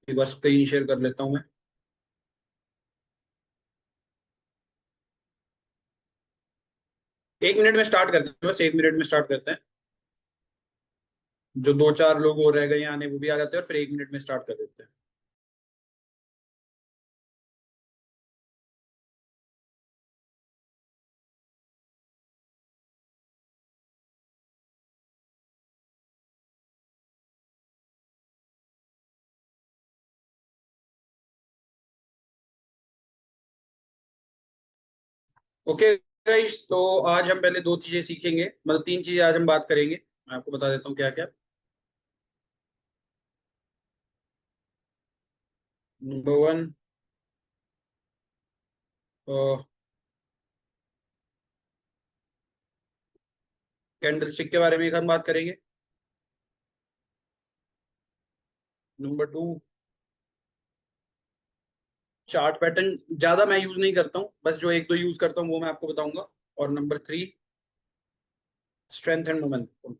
बस screen share कर लेता हूँ मैं। एक मिनट में स्टार्ट करते हैं, बस 1 मिनट में स्टार्ट करते हैं। जो 2-4 लोग और रह गए हैं आने वो भी आ जाते हैं और फिर 1 मिनट में स्टार्ट कर देते हैं। ओके गाइस, तो आज हम पहले 2 चीजें सीखेंगे, मतलब 3 चीजें आज हम बात करेंगे। मैं आपको बता देता हूँ क्या क्या। नंबर 1, कैंडल स्टिक के बारे में एक हम बात करेंगे। नंबर 2, चार्ट पैटर्न ज्यादा मैं यूज नहीं करता हूँ, बस जो 1-2 यूज करता हूँ वो मैं आपको बताऊंगा। और नंबर 3, स्ट्रेंथ एंड मोमेंटम।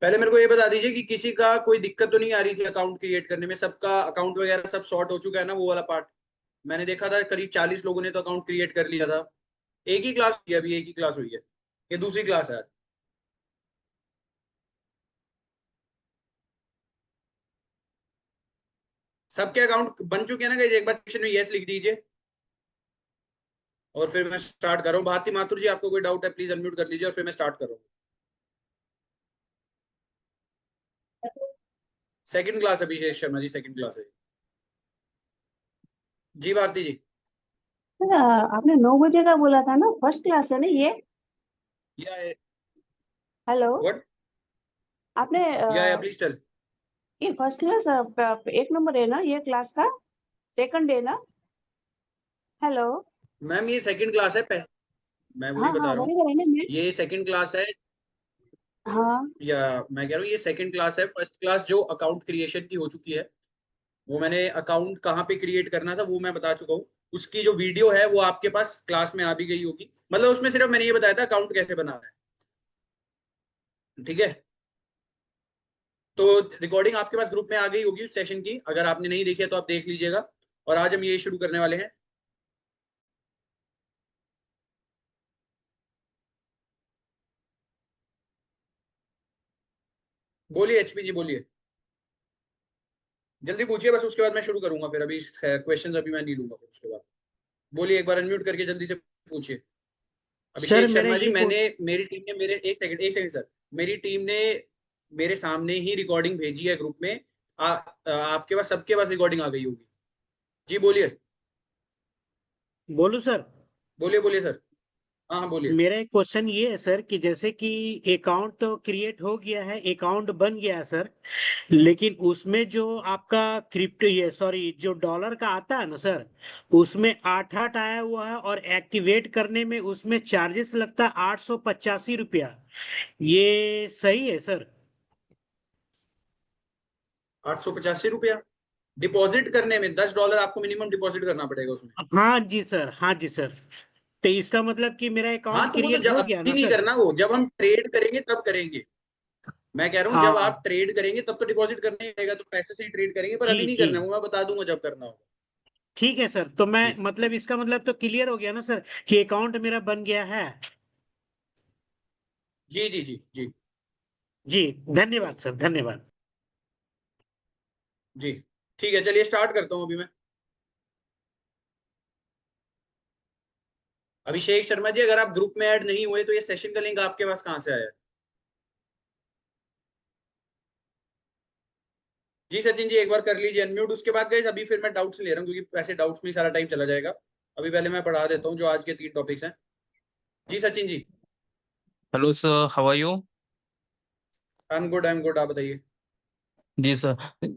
पहले मेरे को ये बता दीजिए कि किसी का कोई दिक्कत तो नहीं आ रही थी अकाउंट क्रिएट करने में? सबका अकाउंट वगैरह सब सॉर्ट हो चुका है ना, वो वाला पार्ट? मैंने देखा था करीब 40 लोगों ने तो अकाउंट क्रिएट कर लिया था। एक ही क्लास हुई है अभी, एक ही क्लास हुई है। ये दूसरी क्लास है आज। सबके अकाउंट बन चुके हैं ना गाइस? एक बार सेक्शन में यस लिख दीजिए और फिर मैं स्टार्ट कर रहा हूँ। भारती माथुर जी, आपको कोई डाउट है प्लीज अनम्यूट कर लीजिए और फिर मैं स्टार्ट कर रहा हूँ। Second class Abhishek Sharma ji, second class है। जी भारती जी। सर, आपने 9 बजे का बोला था ना? फर्स्ट क्लास है ना ये? या हेलो। व्हाट? आपने या प्लीज टेल। ये फर्स्ट क्लास 1 नंबर है ना ये क्लास का? सेकंड है ना? हेलो। मैम ये सेकंड क्लास है मैं वही हाँ बता हाँ, रहा हूँ। बराबर है ना मैं? ये सेकंड क्लास है। हाँ। या मैं कह रहा हूँ ये सेकंड क्लास है। फर्स्ट क्लास जो अकाउंट क्रिएशन की हो चुकी है, वो मैंने अकाउंट कहाँ पे क्रिएट करना था वो मैं बता चुका हूँ। उसकी जो वीडियो है वो आपके पास क्लास में आ भी गई होगी। मतलब उसमें सिर्फ मैंने ये बताया था अकाउंट कैसे बनाना है। ठीक है, तो रिकॉर्डिंग आपके पास ग्रुप में आ गई होगी उस सेशन की। अगर आपने नहीं देखी है तो आप देख लीजिएगा। और आज हम ये शुरू करने वाले हैं। बोलिए एचपी जी, बोलिए। जल्दी पूछिए बस, उसके बाद मैं शुरू करूंगा। फिर अभी क्वेश्चंस अभी मैं नहीं लूंगा फिर उसके बाद। बोलिए, एक बार अनम्यूट करके जल्दी से पूछिए। सर अभिषेक मेरा शर्मा जी, ये मैंने मेरी टीम ने मेरे एक सेकंड सर, मेरी टीम ने मेरे सामने ही रिकॉर्डिंग भेजी है ग्रुप में। आपके पास सबके पास रिकॉर्डिंग आ गई होगी। जी बोलिए। बोलूं सर? बोलिए बोलिए सर। हाँ हाँ बोलिए। मेरा एक क्वेश्चन ये है सर कि जैसे कि अकाउंट तो क्रिएट हो गया है, अकाउंट बन गया है सर, लेकिन उसमें जो आपका क्रिप्टो, ये सॉरी, जो डॉलर का आता है ना सर, उसमें 8-8 आया हुआ है और एक्टिवेट करने में उसमें चार्जेस लगता है 885 रुपया। ये सही है सर? 885 रुपया डिपॉजिट करने में? $10 आपको मिनिमम डिपॉजिट करना पड़ेगा उसमें। हाँ जी सर, हाँ जी सर। तो इसका मतलब कि मेरा हाँ अकाउंट तो वो तो क्रिएट हो गया अभी ना नहीं सर? करना, वो जब हम ट्रेड करेंगे तब करेंगे। मैं कह रहा हूँ जब आप हाँ। ट्रेड करेंगे तब तो डिपॉजिट करना ही पड़ेगा, तो पैसे से ही ट्रेड करेंगे, पर जी अभी नहीं जी, करना है, वो मैं बता दूंगा जब करना होगा। ठीक है सर। तो मैं जी मतलब इसका मतलब तो क्लियर हो गया ना सर कि अकाउंट मेरा बन गया है? जी जी जी जी जी, धन्यवाद सर, धन्यवाद। जी। ठीक है, चलिए स्टार्ट करता हूँ अभी मैं। अभिषेक शर्मा जी, अगर आप ग्रुप में ऐड नहीं हुए तो ये सेशन का लिंक आपके पास कहाँ से आया है? जी सचिन जी, एक बार कर लीजिए अनम्यूट। उसके बाद गए अभी फिर मैं डाउट्स ले रहा हूँ, क्योंकि वैसे डाउट्स में ही सारा टाइम चला जाएगा। अभी पहले मैं पढ़ा देता हूँ जो आज के 3 टॉपिक्स हैं। जी Sachin ji. Hello sir, how are you? I am good, I am good, आप बताइए। Yes sir.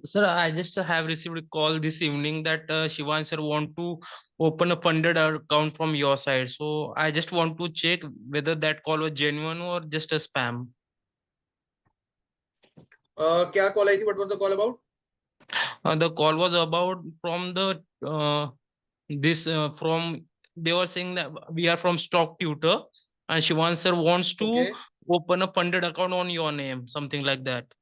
Sir, I just have received a call this evening that Shivan sir want to open a funded account from your side. So I just want to check whether that call was genuine or just a spam. क्या call आई थी? What was the call about? The call was about from the this from they were saying that we are from Stock Tutor and Shivan sir wants okay. to open a funded account on your name, something like that.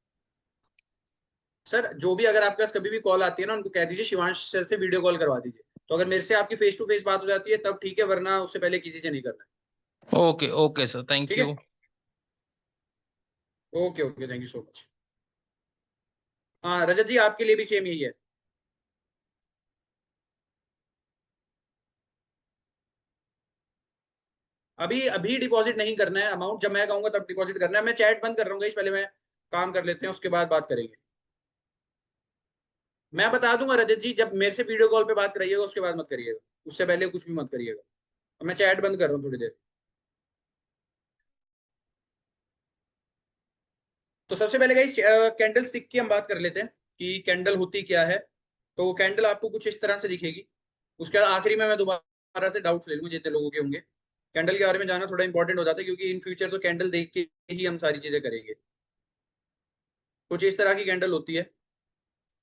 Sir जो भी अगर आपके पास कभी भी call आती है ना, उनको कह दीजिए शिवांश सर से वीडियो कॉल करवा दीजिए। तो अगर मेरे से आपकी फेस टू फेस बात हो जाती है तब ठीक है, वरना उससे पहले किसी से नहीं करना है। Okay, okay, sir. Thank ठीक है, you. Okay okay, thank you so much. हाँ रजत जी, आपके लिए भी सेम यही है। अभी अभी डिपॉजिट नहीं करना है, अमाउंट जब मैं कहूंगा तब डिपॉजिट करना है। मैं चैट बंद कर रहा हूँ गाइस, पहले मैं काम कर लेते हैं, उसके बाद बात करेंगे। मैं बता दूंगा रजत जी, जब मेरे से वीडियो कॉल पे बात कराइएगा उसके बाद मत करिएगा, उससे पहले कुछ भी मत करिएगा। अब मैं चैट बंद कर रहा हूँ थोड़ी देर। तो सबसे पहले गाइस कैंडल स्टिक की हम बात कर लेते हैं कि कैंडल होती क्या है। तो कैंडल आपको कुछ इस तरह से दिखेगी। उसके बाद आखिरी में मैं दोबारा से डाउट्स ले लूंगा जितने लोगों के होंगे। कैंडल के बारे में जानना थोड़ा इंपॉर्टेंट हो जाता है, क्योंकि इन फ्यूचर तो कैंडल देख के ही हम सारी चीजें करेंगे। कुछ इस तरह की कैंडल होती है।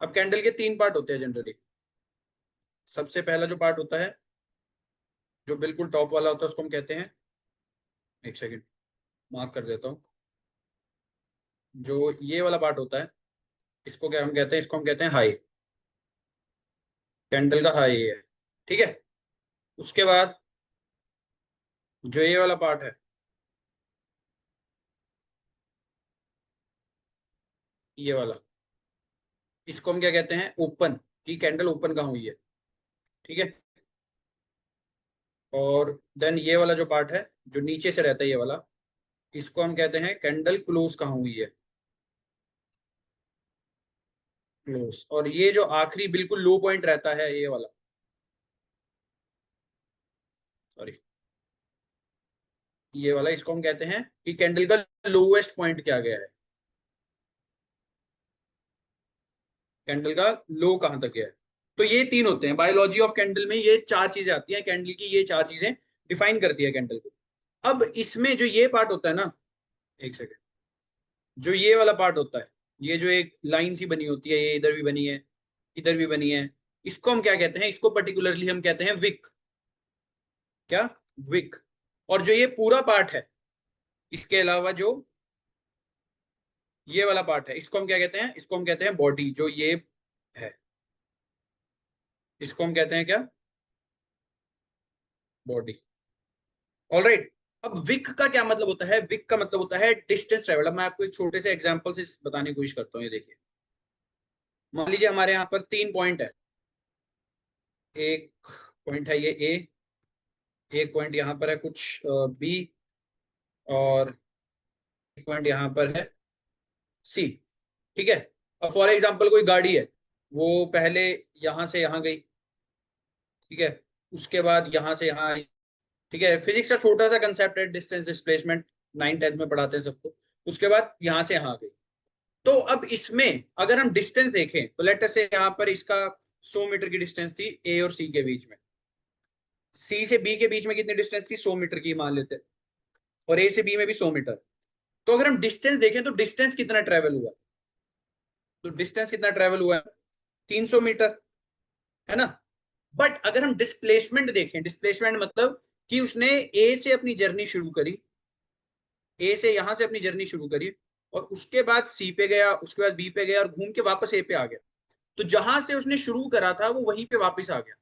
अब कैंडल के 3 पार्ट होते हैं जनरली। सबसे पहला जो पार्ट होता है, जो बिल्कुल टॉप वाला होता है, उसको हम कहते हैं, एक सेकेंड मार्क कर देता हूँ। जो ये वाला पार्ट होता है, इसको क्या हम कहते हैं, इसको हम कहते हैं हाई। कैंडल का हाई है, ठीक है। उसके बाद जो ये वाला पार्ट है, ये वाला, इसको हम क्या कहते हैं, ओपन। की कैंडल ओपन कहाँ हुई है, ठीक है। और देन ये वाला जो पार्ट है, जो नीचे से रहता है ये वाला, इसको हम कहते हैं कैंडल क्लोज कहाँ हुई है, क्लोज। और ये जो आखिरी बिल्कुल लो पॉइंट रहता है, ये वाला, सॉरी ये वाला, इसको हम कहते हैं कि कैंडल का लोवेस्ट पॉइंट क्या गया है, कैंडल का लो कहां तक गया है। तो ये 3 होते हैं बायोलॉजी ऑफ कैंडल में, ये 4 चीजें आती हैं कैंडल की, ये 4 चीजें डिफाइन करती है कैंडल को। अब इसमें जो ये पार्ट होता है ना, एक सेकेंड, जो ये वाला पार्ट होता है, ये जो एक लाइन सी बनी होती है, ये इधर भी बनी है, इधर भी बनी है, इसको हम क्या कहते हैं, इसको पर्टिकुलरली हम कहते हैं विक। क्या, विक। और जो ये पूरा पार्ट है, इसके अलावा जो ये वाला पार्ट है, इसको हम क्या कहते हैं, इसको हम कहते हैं बॉडी। जो ये है, इसको हम कहते हैं क्या, बॉडी। ऑलराइट। अब विक का क्या मतलब होता है, विक का मतलब होता है डिस्टेंस ट्रेवल। अब मैं आपको एक छोटे से एग्जांपल से बताने की कोशिश करता हूँ। ये देखिए, मान लीजिए हमारे यहाँ पर 3 पॉइंट है। एक पॉइंट है ये ए, एक पॉइंट यहाँ पर है कुछ बी, और एक पॉइंट यहाँ पर है सी, ठीक है। अब फॉर एग्जांपल कोई गाड़ी है, वो पहले यहाँ से यहाँ गई, ठीक है, उसके बाद यहाँ से यहाँ आई, ठीक है। फिजिक्स का छोटा सा कंसेप्ट है, डिस्टेंस डिस्प्लेसमेंट, 9th-10th में पढ़ाते हैं सबको। उसके बाद यहाँ से यहाँ गई। तो अब इसमें अगर हम डिस्टेंस देखें, तो लेट अस से यहाँ पर इसका 100 मीटर की डिस्टेंस थी ए और सी के बीच में। सी से बी के बीच में कितनी डिस्टेंस थी, 100 मीटर की मान लेते हैं, और ए से बी में भी 100 मीटर। तो अगर हम डिस्टेंस देखें तो डिस्टेंस कितना ट्रेवल हुआ, तो डिस्टेंस कितना ट्रेवल हुआ है, 300 मीटर, है ना। बट अगर हम डिस्प्लेसमेंट देखें, डिस्प्लेसमेंट मतलब कि उसने ए से अपनी जर्नी शुरू करी, ए से यहां से अपनी जर्नी शुरू करी, और उसके बाद सी पे गया, उसके बाद बी पे गया, और घूम के वापस ए पे आ गया। तो जहां से उसने शुरू करा था वो वहीं पे वापस आ गया।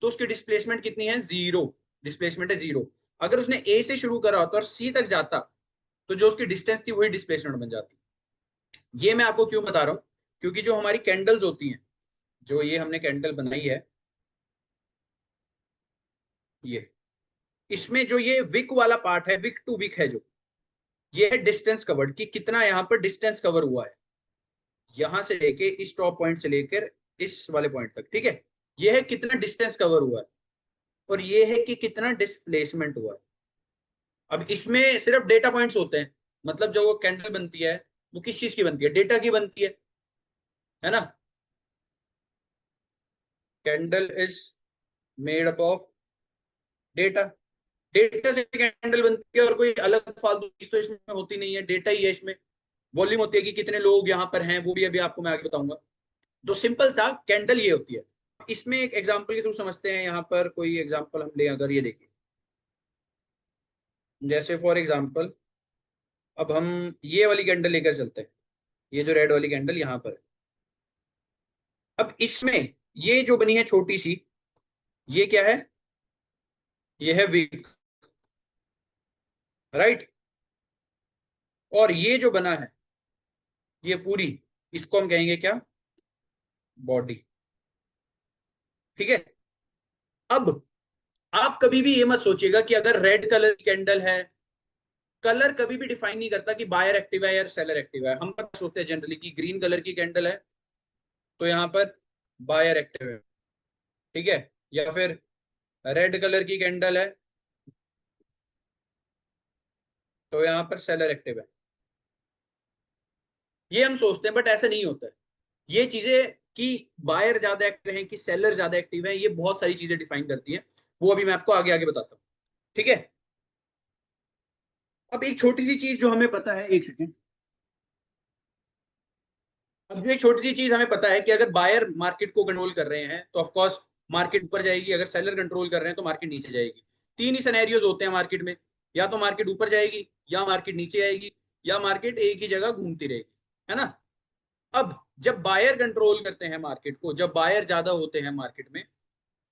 तो उसकी डिस्प्लेसमेंट कितनी है, 0। डिस्प्लेसमेंट है 0। अगर उसने ए से शुरू करा होता और सी तक जाता, तो जो उसकी डिस्टेंस थी वही डिस्प्लेसमेंट बन जाती। ये मैं आपको क्यों बता रहा हूं, क्योंकि जो हमारी कैंडल्स होती हैं, जो ये हमने कैंडल बनाई है, ये इसमें जो ये विक वाला पार्ट है, विक टू विक है, जो ये है डिस्टेंस कवर्ड, कि कितना यहाँ पर डिस्टेंस कवर हुआ है, यहां से लेके इस टॉप पॉइंट से लेकर इस वाले पॉइंट तक, ठीक है। ये है कितना डिस्टेंस कवर हुआ है, और ये है कि कितना डिस्प्लेसमेंट हुआ है। अब इसमें सिर्फ डेटा पॉइंट्स होते हैं, मतलब जो वो कैंडल बनती है वो किस चीज की बनती है, डेटा की बनती है ना। Candle is made up of data. Data से कैंडल बनती है, और कोई अलग फालतू चीज तो इसमें होती नहीं है, डेटा ही है इसमें। वॉल्यूम होती है कि कितने लोग यहाँ पर हैं, वो भी अभी आपको मैं आगे बताऊंगा। तो सिंपल सा कैंडल ये होती है। इसमें एक एग्जांपल के थ्रू समझते हैं। यहाँ पर कोई एग्जांपल हम ले, अगर ये देखिए, जैसे फॉर एग्जांपल अब हम ये वाली कैंडल लेकर चलते हैं, ये जो रेड वाली कैंडल यहाँ पर। अब इसमें ये जो बनी है छोटी सी, ये क्या है? ये है विक, राइट। और ये जो बना है ये पूरी, इसको हम कहेंगे क्या? बॉडी, ठीक है। अब आप कभी भी ये मत सोचिएगा कि अगर रेड कलर की कैंडल है, कलर कभी भी डिफाइन नहीं करता कि बायर एक्टिव है या सेलर एक्टिव है। हम सोचते हैं जनरली कि ग्रीन कलर की कैंडल है तो यहाँ पर बायर एक्टिव है, ठीक है, या फिर रेड कलर की कैंडल है तो यहाँ पर सेलर एक्टिव है। ये हम सोचते हैं, बट ऐसा नहीं होता है। ये चीजें कि बायर ज्यादा एक्टिव है कि सेलर ज्यादा एक्टिव है, ये बहुत सारी चीजें डिफाइन करती हैं, वो अभी मैं आपको आगे आगे बताता हूँ, ठीक है। अब एक छोटी सी चीज जो हमें पता है, एक सेकेंड। अब जो एक छोटी सी चीज हमें पता है कि अगर बायर मार्केट को कंट्रोल कर रहे हैं तो ऑफकोर्स मार्केट ऊपर जाएगी, अगर सेलर कंट्रोल कर रहे हैं तो मार्केट नीचे जाएगी। तीन ही सिनेरियोज होते हैं मार्केट में, या तो मार्केट ऊपर जाएगी, या मार्केट नीचे आएगी, या मार्केट एक ही जगह घूमती रहेगी, है ना। अब जब बायर कंट्रोल करते हैं मार्केट को, जब बायर ज्यादा होते हैं मार्केट में,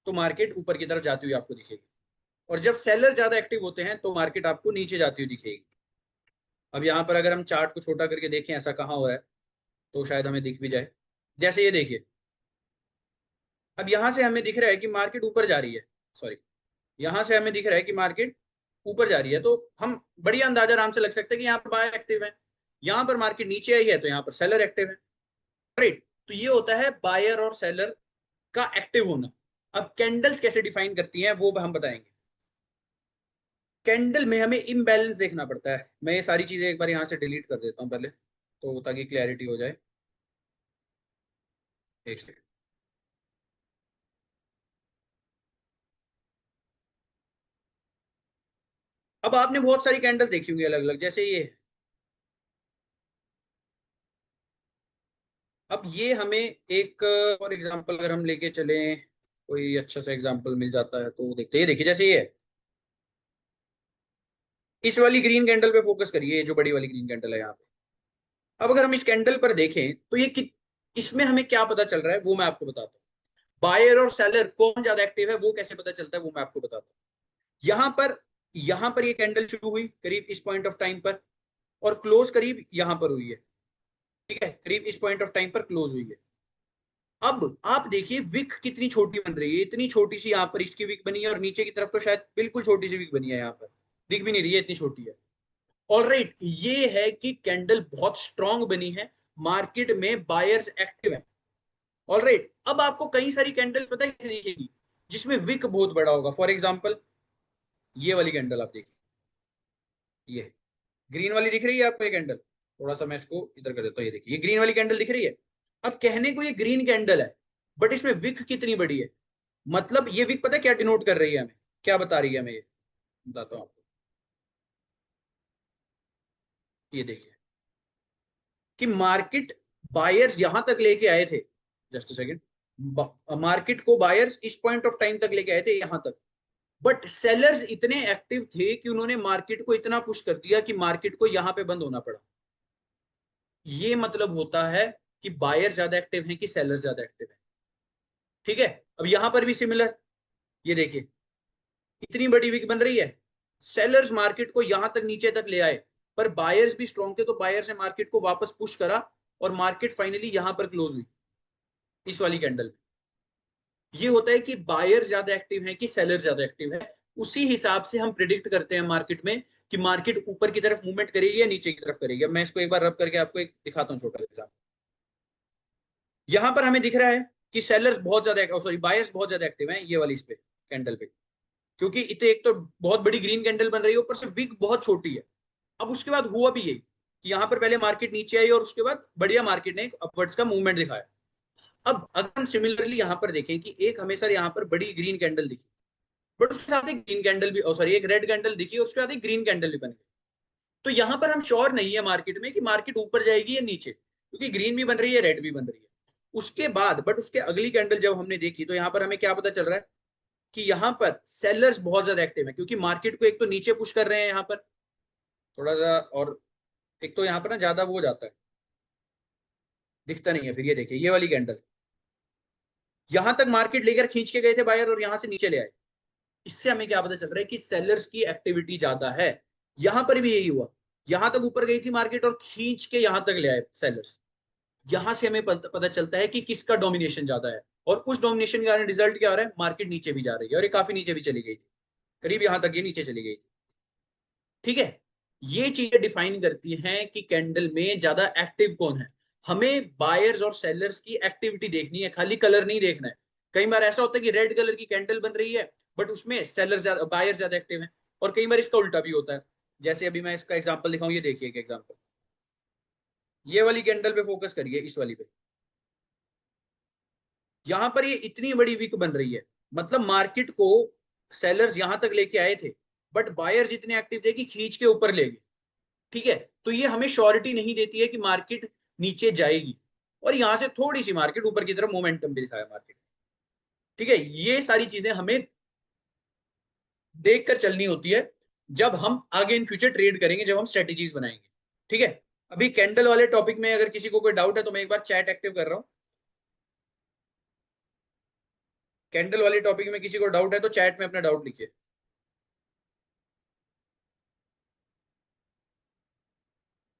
तो मार्केट ऊपर की तरफ जाती हुई आपको दिखेगी, और जब सेलर ज्यादा एक्टिव होते हैं तो मार्केट आपको नीचे जाती हुई दिखेगी। अब यहाँ पर अगर हम चार्ट को छोटा करके देखें ऐसा कहाँ हो रहा है तो शायद हमें दिख भी जाए। जैसे ये देखिए, अब यहां से हमें दिख रहा है कि मार्केट ऊपर जा रही है, सॉरी, यहां से हमें दिख रहा है कि मार्केट ऊपर जा रही है, तो हम बढ़िया अंदाजा आराम से लग सकते हैं कि यहाँ पर बायर एक्टिव है। यहाँ पर मार्केट नीचे आई है तो यहाँ पर सेलर एक्टिव है, राइट। तो ये होता है बायर और सेलर का एक्टिव होना। अब कैंडल्स कैसे डिफाइन करती हैं वो हम बताएंगे। कैंडल में हमें इम्बैलेंस देखना पड़ता है। मैं ये सारी चीजें एक बार यहाँ से डिलीट कर देता हूँ पहले, तो ताकि क्लैरिटी हो जाए। एक सेकेंड। अब आपने बहुत सारी कैंडल देखी होंगी अलग अलग, जैसे ये। अब ये हमें एक और एग्जांपल अगर हम लेके चले, कोई अच्छा सा एग्जांपल मिल जाता है तो देखते हैं। देखिए जैसे ये है, इस वाली ग्रीन कैंडल पे फोकस करिए, ये जो बड़ी वाली ग्रीन कैंडल है यहाँ पे। अब अगर हम इस कैंडल पर देखें तो ये इसमें हमें क्या पता चल रहा है वो मैं आपको बताता हूँ। बायर और सेलर कौन ज्यादा एक्टिव है वो कैसे पता चलता है वो मैं आपको बताता हूँ। यहाँ पर ये कैंडल शुरू हुई करीब इस पॉइंट ऑफ टाइम पर, और क्लोज करीब यहाँ पर हुई है, ठीक है, करीब इस पॉइंट ऑफ टाइम पर क्लोज हुई है। अब आप देखिए विक कितनी छोटी बन रही है, इतनी छोटी सी यहाँ पर इसकी विक बनी है, और नीचे की तरफ तो शायद बिल्कुल छोटी सी विक बनी है, यहाँ पर दिख भी नहीं रही है, इतनी छोटी है। ऑलराइट, ये है कि कैंडल बहुत स्ट्रांग बनी है, मार्केट में बायर्स एक्टिव है। ऑलराइट, अब आपको कई सारी कैंडल पता है कैसे दिखेगी, जिसमें विक बहुत बड़ा होगा। फॉर एग्जाम्पल ये वाली कैंडल आप देखिए, ये ग्रीन वाली दिख रही है आपको ये कैंडल, थोड़ा सा मैं इसको इधर कर देता हूँ। ये देखिए, ये ग्रीन वाली कैंडल दिख रही है। अब कहने को ये ग्रीन कैंडल है, बट इसमें विक कितनी बड़ी है। मतलब ये विक पता है क्या डिनोट कर रही है हमें, क्या बता रही है हमें, ये बताता हूँ आपको। ये देखिए कि मार्केट बायर्स यहां तक लेके आए थे, जस्ट सेकंड, मार्केट को बायर्स इस पॉइंट ऑफ टाइम तक लेके आए थे यहां तक, बट सेलर्स इतने एक्टिव थे कि उन्होंने मार्केट को इतना पुश कर दिया कि मार्केट को यहां पे बंद होना पड़ा। ये मतलब होता है कि बायर ज्यादा एक्टिव है कि सेलर ज्यादा एक्टिव है, ठीक है। अब यहां पर भी सिमिलर, ये देखिए इतनी बड़ी विक बन रही है, सेलर्स मार्केट को यहां तक नीचे तक ले आए, पर बायर्स भी स्ट्रॉन्ग थे तो बायर्स ने मार्केट को वापस पुश करा, और मार्केट फाइनली यहां पर क्लोज हुई इस वाली कैंडल में। ये होता है कि बायर ज्यादा एक्टिव है कि सेलर ज्यादा एक्टिव है, उसी हिसाब से हम प्रिडिक्ट करते हैं मार्केट में कि मार्केट ऊपर की तरफ मूवमेंट करेगी या नीचे की तरफ करेगी। मैं इसको एक बार रब करके आपको एक दिखाता हूँ छोटा सा। यहां पर हमें दिख रहा है कि सेलर्स बहुत ज्यादा, सॉरी बायर्स बहुत ज्यादा एक्टिव हैं ये वाली इस पे कैंडल पे, क्योंकि इतने एक तो बहुत बड़ी ग्रीन कैंडल बन रही है, ऊपर से विक बहुत छोटी है। अब उसके बाद हुआ भी यही कि यहाँ पर पहले मार्केट नीचे आई और उसके बाद बढ़िया मार्केट ने एक अपवर्ड्स का मूवमेंट दिखाया। अब अगर हम सिमिलरली यहाँ पर देखें कि एक हमेशा यहाँ पर बड़ी ग्रीन कैंडल दिखी, बट उसके साथ एक ग्रीन कैंडल भी, सॉरी एक रेड कैंडल दिखी, उसके बाद एक ग्रीन कैंडल भी बन गई, तो यहाँ पर हम श्योर नहीं है मार्केट में कि मार्केट ऊपर जाएगी या नीचे, क्योंकि ग्रीन भी बन रही है रेड भी बन रही है। उसके बाद बट उसके अगली कैंडल जब हमने देखी तो यहाँ पर हमें क्या पता चल रहा है कि यहाँ पर सेलर्स बहुत ज्यादा एक्टिव है, क्योंकि मार्केट को एक तो नीचे पुश कर रहे हैं यहाँ पर, थोड़ा सा और एक तो यहाँ पर ना ज्यादा वो हो जाता है, दिखता नहीं है। फिर ये देखिए ये वाली कैंडल, यहां तक मार्केट लेकर खींच के गए थे बायर और यहां से नीचे ले आए। इससे हमें क्या पता चल रहा है कि सेलर्स की एक्टिविटी ज्यादा है। यहां पर भी यही हुआ, यहां तक ऊपर गई थी मार्केट और खींच के यहां तक ले आए सेलर्स। यहां से हमें पता चलता है कि किसका डोमिनेशन ज्यादा है, और उस डोमिनेशन के कारण रिजल्ट क्या हो रहा है, मार्केट नीचे भी जा रही है, और ये काफी नीचे भी चली गई थी, करीब यहां तक ये नीचे चली गई थी। ठीक है, ये चीजें डिफाइन करती हैं कि कैंडल में ज्यादा एक्टिव कौन है। हमें बायर्स और सेलर्स की एक्टिविटी देखनी है, खाली कलर नहीं देखना है। कई बार ऐसा होता है कि रेड कलर की कैंडल बन रही है बट उसमें सेलर ज्यादा, बायर ज्यादा एक्टिव है, और कई बार इसका उल्टा भी होता है। जैसे अभी मैं इसका एग्जांपल दिखाऊं, ये देखिए एक एग्जांपल, ये वाली कैंडल पे फोकस करिए, इस वाली पे। यहां पर ये इतनी बड़ी वीक बन रही है, मतलब मार्केट को सेलर्स यहां तक लेके आए थे बट बायर्स इतने एक्टिव थे कि खींच के ऊपर ले गए। ठीक है, तो ये हमें श्योरिटी नहीं देती है कि मार्केट नीचे जाएगी, और यहां से थोड़ी सी मार्केट ऊपर की तरफ मोमेंटम भी दिखाया मार्केट। ठीक है, ये सारी चीजें हमें देखकर चलनी होती है जब हम आगे इन फ्यूचर ट्रेड करेंगे, जब हम स्ट्रेटेजीज बनाएंगे। ठीक है, अभी कैंडल वाले टॉपिक में अगर किसी को कोई डाउट है तो मैं एक बार चैट एक्टिव कर रहा हूं। कैंडल वाले टॉपिक में किसी को डाउट है तो चैट में अपना डाउट लिखिए।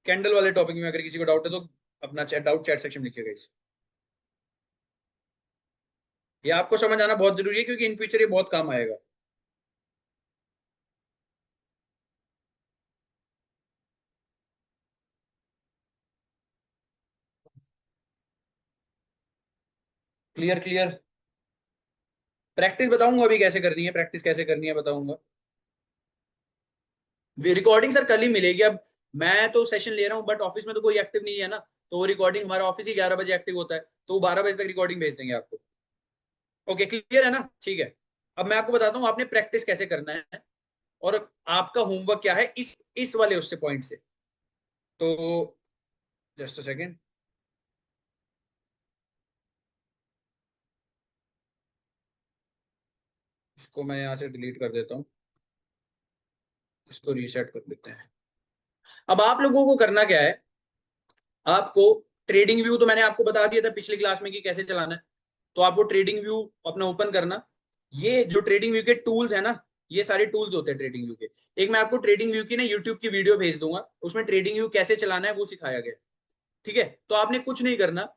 कैंडल वाले टॉपिक में अगर किसी को डाउट है तो अपना डाउट चैट सेक्शन में लिखिएगा। इस ये आपको समझ आना बहुत जरूरी है क्योंकि इन फ्यूचर ये बहुत काम आएगा। Clear clear. प्रैक्टिस बताऊंगा अभी कैसे करनी है, प्रैक्टिस कैसे करनी है बताऊंगा। रिकॉर्डिंग सर कल ही मिलेगी। अब मैं तो सेशन ले रहा हूँ बट ऑफिस में तो कोई एक्टिव नहीं है ना, तो वो रिकॉर्डिंग, हमारा ऑफिस ही 11 बजे एक्टिव होता है, तो 12 बजे तक रिकॉर्डिंग भेज देंगे आपको। ओके क्लियर है ना, ठीक है। अब मैं आपको बताता हूँ आपने प्रैक्टिस कैसे करना है और आपका होमवर्क क्या है इस वाले उससे पॉइंट से। तो जस्ट अ सेकेंड, इसको मैं यहाँ से डिलीट कर देता हूँ, इसको रीसेट कर देते हैं। अब आप लोगों को करना क्या है, आपको ट्रेडिंग व्यू तो मैंने आपको बता दिया था पिछली क्लास में कि कैसे चलाना है, तो आपको ट्रेडिंग व्यू अपना ओपन करना। ये जो ट्रेडिंग व्यू के टूल्स है ना, ये सारे टूल्स होते हैं ट्रेडिंग व्यू के। एक मैं आपको ट्रेडिंग व्यू की ना यूट्यूब की वीडियो भेज दूंगा, उसमें ट्रेडिंग व्यू कैसे चलाना है वो सिखाया गया। ठीक है, तो आपने कुछ नहीं करना,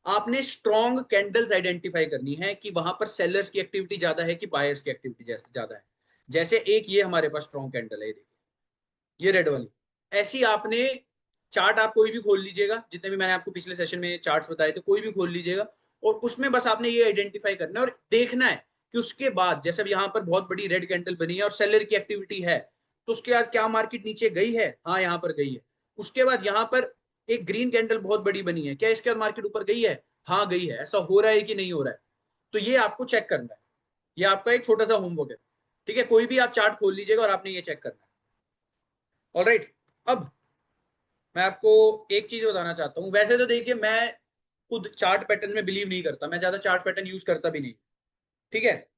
आपने स्ट्रॉन्ग कैंडल्स आइडेंटिफाई करनी है कि वहां पर सेलर्स की एक्टिविटी ज्यादा है कि बायर्स की एक्टिविटी ज्यादा है। जैसे एक ये हमारे पास स्ट्रॉन्ग कैंडल है, देखिए ये रेड वाली। ऐसी आपने चार्ट आप कोई भी खोल लीजिएगा, जितने भी मैंने आपको पिछले सेशन में चार्ट्स बताए थे कोई भी खोल लीजिएगा, और उसमें बस आपने ये आइडेंटिफाई करना है और देखना है कि उसके बाद जैसे यहाँ पर बहुत बड़ी रेड कैंडल बनी है और सेलर की एक्टिविटी है, तो उसके बाद क्या मार्केट नीचे गई है, हाँ यहाँ पर गई है। उसके बाद यहाँ पर एक ग्रीन कैंडल बहुत बड़ी बनी है, क्या इसके बाद मार्केट ऊपर गई है, हाँ गई है। ऐसा हो रहा है कि नहीं हो रहा है, तो ये आपको चेक करना है। ये आपका एक छोटा सा होमवर्क है। ठीक है, कोई भी आप चार्ट खोल लीजिएगा और आपने ये चेक करना है। ऑलराइट, अब मैं आपको एक चीज बताना चाहता हूँ। वैसे तो देखिए मैं खुद चार्ट पैटर्न में बिलीव नहीं करता, मैं ज्यादा चार्ट पैटर्न यूज करता भी नहीं। ठीक है,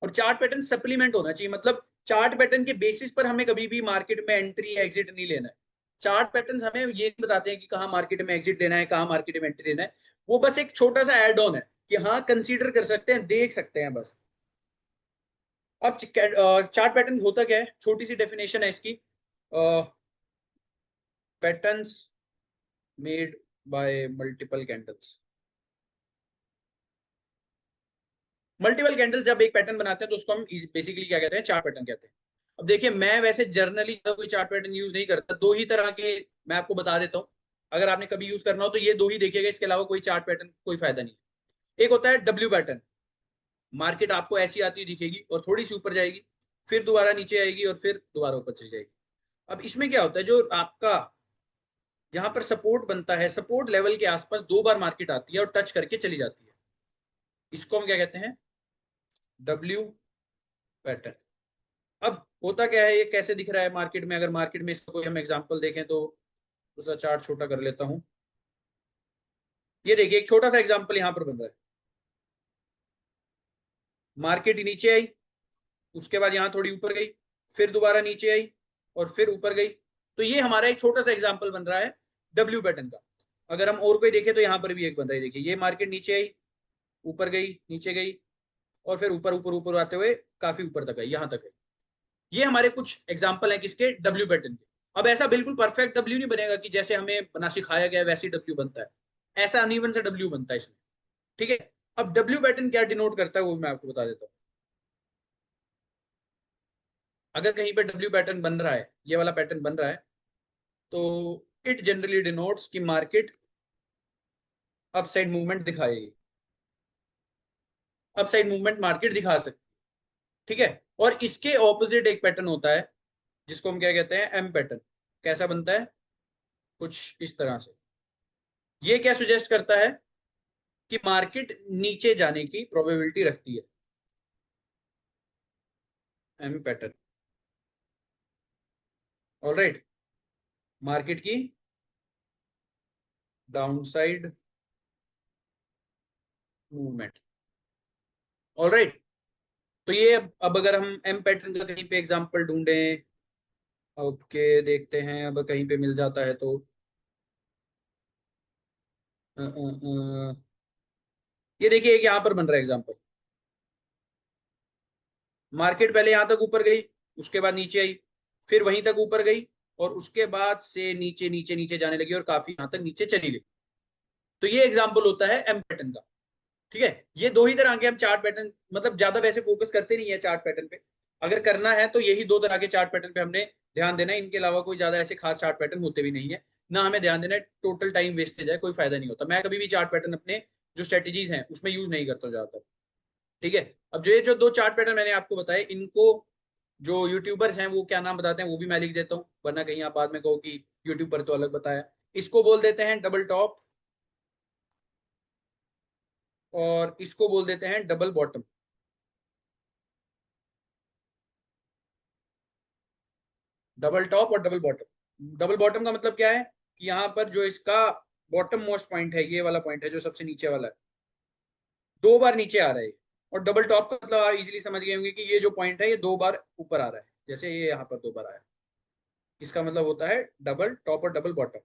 और चार्ट पैटर्न सप्लीमेंट होना चाहिए, मतलब चार्ट पैटर्न के बेसिस पर हमें कभी भी मार्केट में एंट्री या एग्जिट नहीं लेना है। चार्ट पैटर्न हमें ये नहीं बताते हैं कि कहाँ मार्केट में एग्जिट लेना है, कहाँ मार्केट में एंट्री लेना है। वो बस एक छोटा सा एड ऑन है कि हाँ कंसीडर कर सकते हैं, देख सकते हैं बस। अब चार्ट पैटर्न होता क्या है, छोटी सी डेफिनेशन है इसकी। Patterns made by multiple candles. Multiple candles जब एक पैटर्न बनाते हैं तो उसको हम बेसिकली क्या कहते हैं, चार्ट पैटर्न कहते हैं। अब देखिए मैं वैसे जर्नली कोई चार्ट पैटर्न यूज नहीं करता, दो ही तरह के मैं आपको बता देता हूँ। अगर आपने कभी यूज करना हो तो ये दो ही देखिएगा, इसके अलावा कोई चार्ट पैटर्न कोई फायदा नहीं है। एक होता है डब्ल्यू पैटर्न, मार्केट आपको ऐसी आती दिखेगी और थोड़ी सी ऊपर जाएगी, फिर दोबारा नीचे आएगी और फिर दोबारा ऊपर चली जाएगी। अब इसमें क्या होता है, जो आपका यहाँ पर सपोर्ट बनता है, सपोर्ट लेवल के आसपास दो बार मार्केट आती है और टच करके चली जाती है, इसको हम क्या कहते हैं, डब्ल्यू पैटर्न। अब होता क्या है, ये कैसे दिख रहा है मार्केट में, अगर मार्केट में इसका कोई हम एग्जांपल देखें तो दूसरा चार्ट छोटा कर लेता हूं। ये देखिए एक छोटा सा एग्जांपल यहां पर बन रहा है, मार्केट नीचे आई, उसके बाद यहां थोड़ी ऊपर गई, फिर दोबारा नीचे आई और फिर ऊपर गई, तो ये हमारा एक छोटा सा एग्जाम्पल बन रहा है डब्ल्यू पैटर्न का। अगर हम और कोई देखें तो यहाँ पर भी एक बन रहा है, देखिए ये मार्केट नीचे आई, ऊपर गई, नीचे गई, और फिर ऊपर ऊपर ऊपर आते हुए काफी ऊपर तक आई, यहाँ तक आई। ये हमारे कुछ एग्जाम्पल है किसके, डब्ल्यू पैटर्न के। अब ऐसा बिल्कुल परफेक्ट डब्ल्यू नहीं बनेगा कि जैसे हमें बना सिखाया गया है वैसे ही डब्ल्यू बनता है, ऐसा अनइवन सा डब्ल्यू बनता है इसमें। ठीक है, अब डब्ल्यू पैटर्न क्या डिनोट करता है वो मैं आपको बता देता हूँ। अगर कहीं पे डब्ल्यू पैटर्न बन रहा है, ये वाला पैटर्न बन रहा है, तो इट जनरली डिनोट्स कि मार्केट अपसाइड मूवमेंट दिखाएगी, अपसाइड मूवमेंट मार्केट दिखा सकती है। ठीक है, और इसके ऑपोजिट एक पैटर्न होता है जिसको हम क्या कहते हैं, एम पैटर्न। कैसा बनता है, कुछ इस तरह से। ये क्या सुजेस्ट करता है कि मार्केट नीचे जाने की प्रोबेबिलिटी रखती है, एम पैटर्न। ऑलराइट, मार्केट की डाउनसाइड मूवमेंट। ऑलराइट, तो ये अब अगर हम एम पैटर्न का कहीं पे एग्जांपल ढूंढें, ओके देखते हैं, अब कहीं पे मिल जाता है तो ये देखिए एक यहाँ पर बन रहा है एग्जांपल। मार्केट पहले यहाँ तक ऊपर गई, उसके बाद नीचे आई, फिर वहीं तक ऊपर गई, और उसके बाद से नीचे नीचे नीचे जाने लगी और काफी यहाँ तक नीचे चली गई। तो ये एग्जाम्पल होता है एम पैटर्न का। ठीक है, ये दो ही तरह के हम चार्ट पैटर्न, मतलब ज्यादा वैसे फोकस करते नहीं है चार्ट पैटर्न पे। अगर करना है तो यही दो तरह के चार्ट पैटर्न पे हमने ध्यान देना है, इनके अलावा कोई ज्यादा ऐसे खास चार्ट पैटर्न होते भी नहीं है ना, हमें ध्यान देना है। टोटल टाइम वेस्टेज है, कोई फायदा नहीं होता। मैं कभी भी चार्ट पैटर्न अपने जो स्ट्रेटेजीज हैं उसमें यूज नहीं करता हूँ ज्यादातर। ठीक है, अब जो ये जो दो चार्ट पैटर्न मैंने आपको बताए, इनको जो यूट्यूबर्स हैं वो क्या नाम बताते हैं वो भी मैं लिख देता हूँ, वरना कहीं आप बाद में कहो कि यूट्यूब पर तो अलग बताया। इसको बोल देते हैं डबल टॉप, और इसको बोल देते हैं डबल बॉटम। डबल टॉप और डबल बॉटम। डबल बॉटम का मतलब क्या है कि यहाँ पर जो इसका बॉटम मोस्ट पॉइंट है, ये वाला पॉइंट है जो सबसे नीचे वाला है, दो बार नीचे आ रहा है। और डबल टॉप का मतलब आप इजीली समझ गए होंगे कि ये जो पॉइंट है ये दो बार ऊपर आ रहा है, जैसे ये यहाँ पर दो बार आया, इसका मतलब होता है डबल टॉप और डबल बॉटम।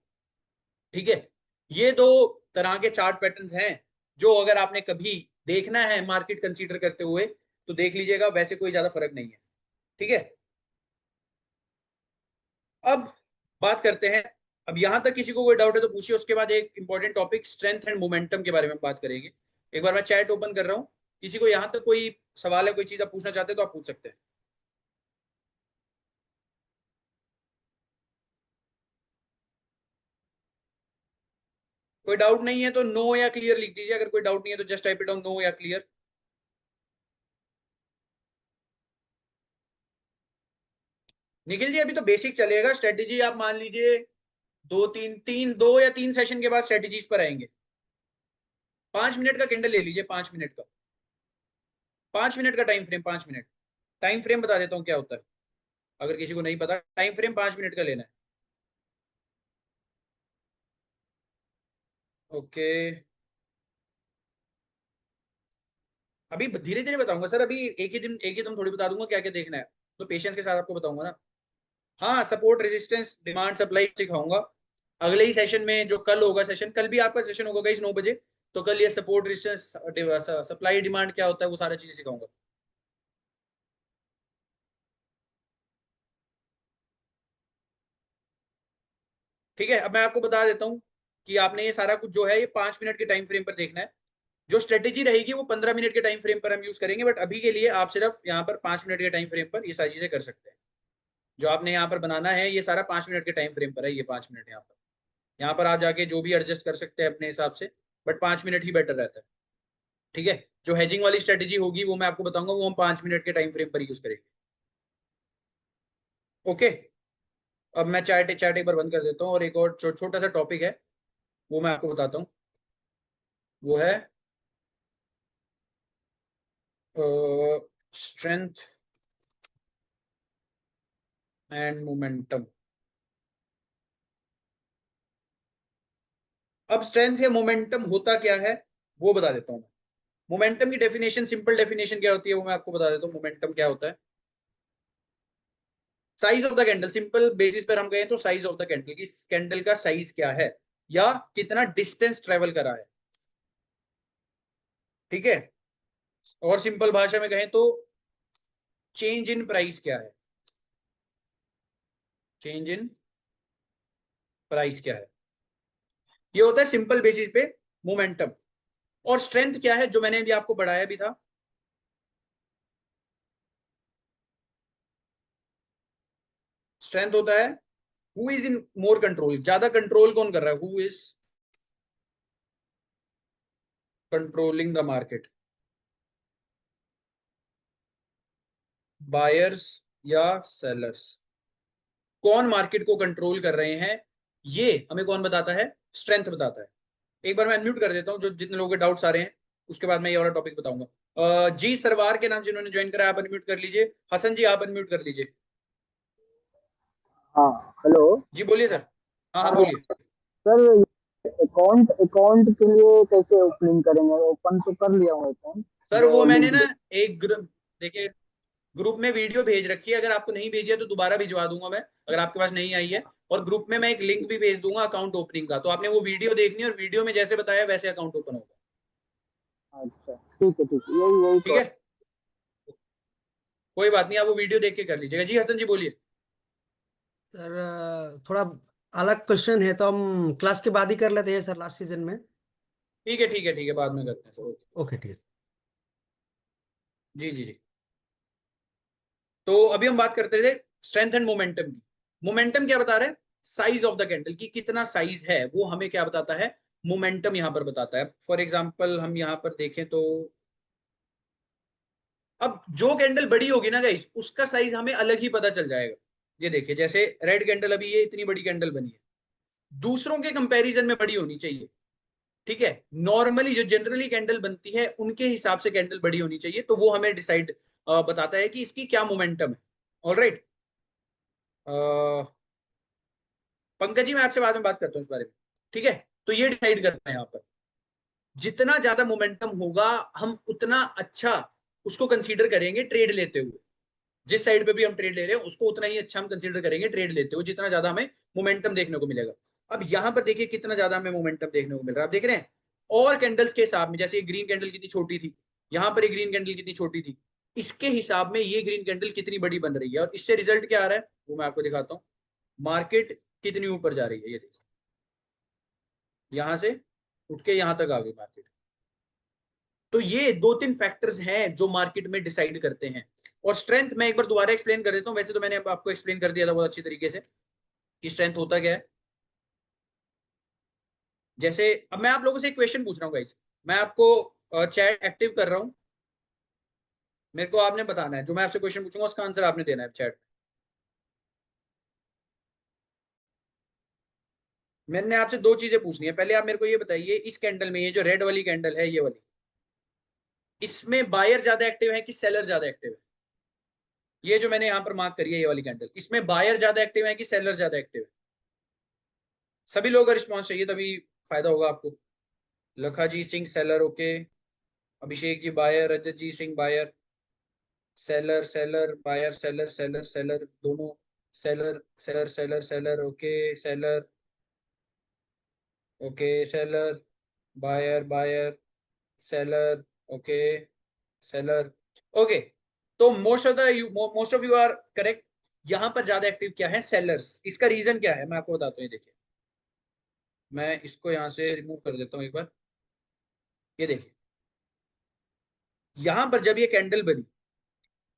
ठीक है, ये दो तरह के चार्ट पैटर्न्स हैं जो अगर आपने कभी देखना है मार्केट कंसीडर करते हुए तो देख लीजिएगा, वैसे कोई ज्यादा फर्क नहीं है। ठीक है, अब बात करते हैं, अब यहां तक किसी को कोई डाउट है तो पूछिए, उसके बाद एक important topic strength and momentum के बारे में बात करेंगे। एक बार मैं चैट ओपन कर रहा हूँ, किसी को यहां तक कोई सवाल है, कोई चीज आप पूछना चाहते हैं तो आप पूछ सकते हैं। कोई डाउट नहीं है तो नो या क्लियर लिख दीजिए, अगर कोई डाउट नहीं है तो just type it down, no या क्लियर। निखिल जी अभी तो बेसिक चलेगा, स्ट्रेटेजी आप मान लीजिए दो या तीन सेशन के बाद स्ट्रेटेजीज पर आएंगे। 5 मिनट का कैंडल ले लीजिए, 5 मिनट का, 5 मिनट का time frame, 5 minute time frame बता देता हूँ क्या होता है, अगर किसी को नहीं पता। टाइम फ्रेम 5 मिनट का लेना है। ओके, अभी धीरे धीरे बताऊंगा सर, अभी एक ही दिन थोड़ी बता दूंगा क्या क्या देखना है, तो पेशेंस के साथ आपको बताऊंगा ना। हाँ, सपोर्ट रेजिस्टेंस डिमांड सप्लाई सिखाऊंगा अगले ही सेशन में, जो कल होगा सेशन, कल भी आपका सेशन होगा गाइस 9 बजे, तो कल ये सपोर्ट रेजिस्टेंस सप्लाई डिमांड क्या होता है वो सारा चीजें सिखाऊंगा। ठीक है, अब मैं आपको बता देता हूँ कि आपने ये सारा कुछ जो है ये 5 मिनट के टाइम फ्रेम पर देखना है। जो स्ट्रेटेजी रहेगी वो 15 मिनट के टाइम फ्रेम पर हम यूज करेंगे, बट अभी के लिए आप सिर्फ यहाँ पर 5 मिनट के टाइम फ्रेम पर ये सारी चीजें कर सकते हैं। जो आपने यहाँ पर बनाना है ये सारा 5 मिनट के टाइम फ्रेम पर है, ये 5 मिनट यहाँ पर आप जाके जो भी एडजस्ट कर सकते हैं अपने हिसाब से, बट 5 मिनट ही बेटर रहता है। ठीक है, जो हेजिंग वाली स्ट्रेटेजी होगी वो मैं आपको बताऊंगा, वो हम 5 मिनट के टाइम फ्रेम पर यूज करेंगे। ओके, अब मैं चैट एक बार बंद कर देता हूँ, और एक और छोटा सा टॉपिक है वो मैं आपको बताता हूँ, वो है स्ट्रेंथ एंड मोमेंटम। अब स्ट्रेंथ या मोमेंटम होता क्या है वो बता देता हूँ मैं। मोमेंटम की डेफिनेशन, सिंपल डेफिनेशन क्या होती है वो मैं आपको बता देता हूँ। मोमेंटम क्या होता है, size of the candle, simple basis पर हम कहें तो साइज ऑफ द कैंडल, इस कैंडल का साइज क्या है या कितना डिस्टेंस ट्रेवल करा है, ठीक है। और सिंपल भाषा में कहें तो चेंज इन प्राइस क्या है, चेंज इन प्राइस क्या है, ये होता है सिंपल बेसिस पे मोमेंटम। और स्ट्रेंथ क्या है, जो मैंने अभी आपको बढ़ाया भी था, स्ट्रेंथ होता है who is in more control, ज्यादा कंट्रोल कौन कर रहा है, who is controlling the market, buyers या सेलर्स, कौन मार्केट को कंट्रोल कर रहे हैं, ये हमें कौन बताता है, स्ट्रेंथ बताता है। एक बार मैं अनम्यूट कर देता हूँ, जो जितने लोगों के डाउट्स आ रहे हैं, उसके बाद मैं ये वाला टॉपिक बताऊंगा। जी सरवार के नाम जिन्होंने ज्वाइन करा, आप अनम्यूट कर लीजिए। हसन जी आप अनम्यूट कर लीजिए। हाँ हेलो जी बोलिए सर। हाँ हाँ बोलिए। सर, अकाउंट अकाउंट के लिए कैसे ओपनिंग करेंगे? ओपन तो कर लिया हूँ अकाउंट। सर वो मैंने ना एक ग्रुप, देखिए ग्रुप में वीडियो भेज रखी है, अगर आपको नहीं भेजी है तो दोबारा भिजवा दूंगा मैं, अगर आपके पास नहीं आई है। और ग्रुप में मैं एक लिंक भी भेज दूंगा अकाउंट ओपनिंग का, तो आपने वो वीडियो देखनी है और वीडियो में जैसे बताया वैसे अकाउंट ओपन होगा। अच्छा ठीक है यही ठीक है, कोई बात नहीं, आप वो वीडियो देख के कर लीजिएगा। जी हसन जी बोलिए। सर थोड़ा अलग क्वेश्चन है तो हम क्लास के बाद ही कर लेते हैं सर, लास्ट सीजन में। ठीक है ठीक है ठीक है, बाद में करते हैं सर। ओके ठीक है। जी जी जी। तो अभी हम बात करते थे स्ट्रेंथ एंड मोमेंटम की। मोमेंटम क्या बता रहा है, साइज ऑफ द कैंडल की कितना साइज है, वो हमें क्या बताता है, मोमेंटम यहां पर बताता है। फॉर एग्जांपल हम यहां पर देखें तो अब जो कैंडल बड़ी होगी ना गाइस, उसका साइज हमें अलग ही पता चल जाएगा। ये देखिए जैसे रेड कैंडल, अभी ये इतनी बड़ी कैंडल बनी है, दूसरों के कंपैरिजन में बड़ी होनी चाहिए, ठीक है। नॉर्मली जो जनरली कैंडल बनती है उनके हिसाब से कैंडल बड़ी होनी चाहिए, तो वो हमें डिसाइड बताता है कि इसकी क्या मोमेंटम है। ऑलराइट, पंकज जी मैं आपसे बाद में बात करता हूँ इस बारे में, ठीक है। तो ये डिसाइड करना है यहाँ पर, जितना ज्यादा मोमेंटम होगा हम उतना अच्छा उसको कंसीडर करेंगे ट्रेड लेते हुए। जिस साइड पे भी हम ट्रेड ले रहे हैं उसको उतना ही अच्छा हम कंसीडर करेंगे ट्रेड लेते हुए, जितना ज्यादा हमें मोमेंटम देखने को मिलेगा। अब यहां पर देखिए कितना ज्यादा हमें मोमेंटम देखने को मिल रहा है, आप देख रहे हैं। और कैंडल्स के हिसाब में, जैसे ये ग्रीन कैंडल कितनी छोटी थी, यहां पर ये ग्रीन कैंडल कितनी छोटी थी, इसके हिसाब में ये ग्रीन कैंडल कितनी बड़ी बन रही है, और इससे रिजल्ट क्या आ रहा है वो मैं आपको दिखाता हूँ। मार्केट कितनी ऊपर जा रही है, ये देखिए यहां से उठ के यहां तक आ गई मार्केट। तो ये दो तीन फैक्टर्स हैं जो मार्केट में डिसाइड करते हैं। और स्ट्रेंथ मैं एक बार दोबारा एक्सप्लेन कर देता हूं, वैसे तो मैंने आपको एक्सप्लेन कर दिया था बहुत अच्छी तरीके से कि स्ट्रेंथ होता क्या है। जैसे अब मैं आप लोगों से एक क्वेश्चन पूछ रहा हूँ गाइस, मैं आपको चैट एक्टिव कर रहा हूँ, मेरे को आपने बताना है, जो मैं आपसे क्वेश्चन पूछूंगा उसका आंसर आपने देना है चैट। मैंने आपसे दो चीजें पूछनी है, पहले आप मेरे को ये बताइए, इस कैंडल में ये जो रेड वाली कैंडल है, ये वाली, इसमें बायर ज्यादा एक्टिव है कि सेलर ज्यादा एक्टिव है? ये जो मैंने यहां पर मार्क करी है ये वाली कैंडल, इसमें बायर ज्यादा एक्टिव है कि सेलर ज्यादा एक्टिव है? सभी लोगों का रिस्पॉन्स चाहिए तभी फायदा होगा आपको। Lakha ji Singh seller, okay. Abhishek ji buyer, Rajat ji Singh buyer, seller seller buyer, seller seller seller दोनों, seller seller seller seller, okay seller, okay seller, buyer buyer, seller, okay seller, okay. तो most of you are correct. यहां पर ज्यादा एक्टिव क्या है, सेलर्स। इसका reason क्या है मैं आपको बताता हूँ, ये देखिए मैं इसको यहां से रिमूव कर देता हूँ एक बार। ये देखिए यहां पर जब ये कैंडल बनी,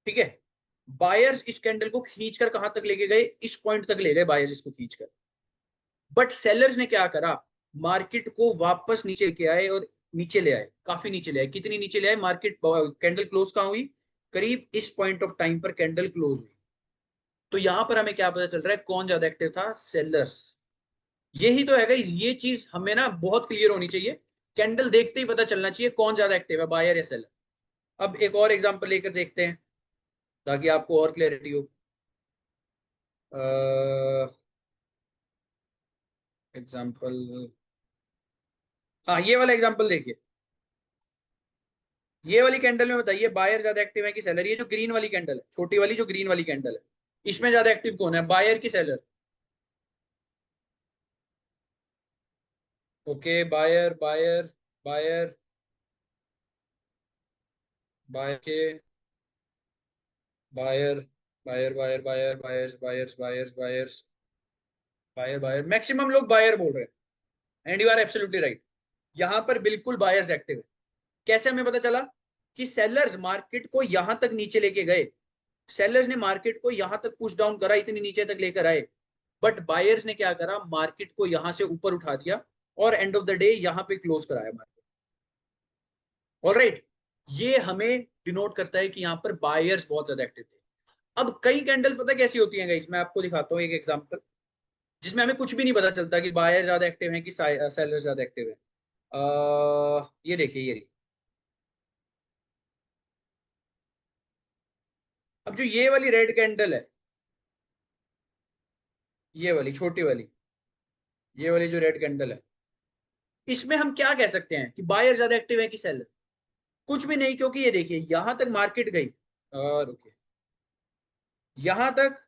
ठीक है, बायर्स इस कैंडल को खींचकर कहां तक लेके गए, इस पॉइंट तक ले गए बायर्स इसको खींचकर। बट सेलर्स ने क्या करा, मार्केट को वापस नीचे लेके आए, और नीचे ले आए, काफी नीचे ले आए। कितनी नीचे ले आए, मार्केट कैंडल क्लोज कहां हुई, करीब इस पॉइंट ऑफ टाइम पर कैंडल क्लोज हुई। तो यहां पर हमें क्या पता चल रहा है, कौन ज्यादा एक्टिव था, सेलर्स। यही तो है गाइस, ये चीज हमें ना बहुत क्लियर होनी चाहिए, कैंडल देखते ही पता चलना चाहिए कौन ज्यादा एक्टिव है, बायर या सेलर। अब एक और एग्जांपल लेकर देखते हैं ताकि आपको और क्लैरिटी हो। एग्जांपल, हाँ ये वाला एग्जांपल देखिए, ये वाली कैंडल में बताइए बायर ज्यादा एक्टिव है कि सेलर। ये जो ग्रीन वाली कैंडल है, छोटी वाली जो ग्रीन वाली कैंडल है, इसमें ज्यादा एक्टिव कौन है, बायर की seller? Okay, buyer buyer buyer buyer के buyer buyer buyer buyer buyers buyers buyers buyers buyer buyer, maximum लोग बायर बोल रहे हैं and you are absolutely right. यहां पर बिल्कुल बायर्स एक्टिव है। कैसे हमें पता चला कि सेलर्स मार्केट को यहां तक नीचे लेके गए, सेलर्स ने मार्केट को यहां तक पुश डाउन करा, इतनी नीचे तक लेकर आए, बट बायर्स ने क्या करा, मार्केट को यहां से ऊपर उठा दिया और एंड ऑफ द डे यहां पे क्लोज कराया मार्केट। ऑलराइट, ये हमें डिनोट करता है कि यहां पर बायर्स बहुत ज्यादा एक्टिव थे। अब कई कैंडल्स पता कैसी होती हैं गाइस, मैं आपको दिखाता हूँ एक एग्जांपल जिसमें हमें कुछ भी नहीं पता चलता कि बायर ज्यादा एक्टिव है कि सेलर ज्यादा एक्टिव है। ये देखिए, ये रही। अब जो ये वाली रेड कैंडल है, ये वाली छोटी वाली, ये वाली जो रेड कैंडल है, इसमें हम क्या कह सकते हैं कि बायर ज्यादा एक्टिव है कि सेलर? कुछ भी नहीं, क्योंकि ये देखिए यहां तक मार्केट गई और ओके, यहां तक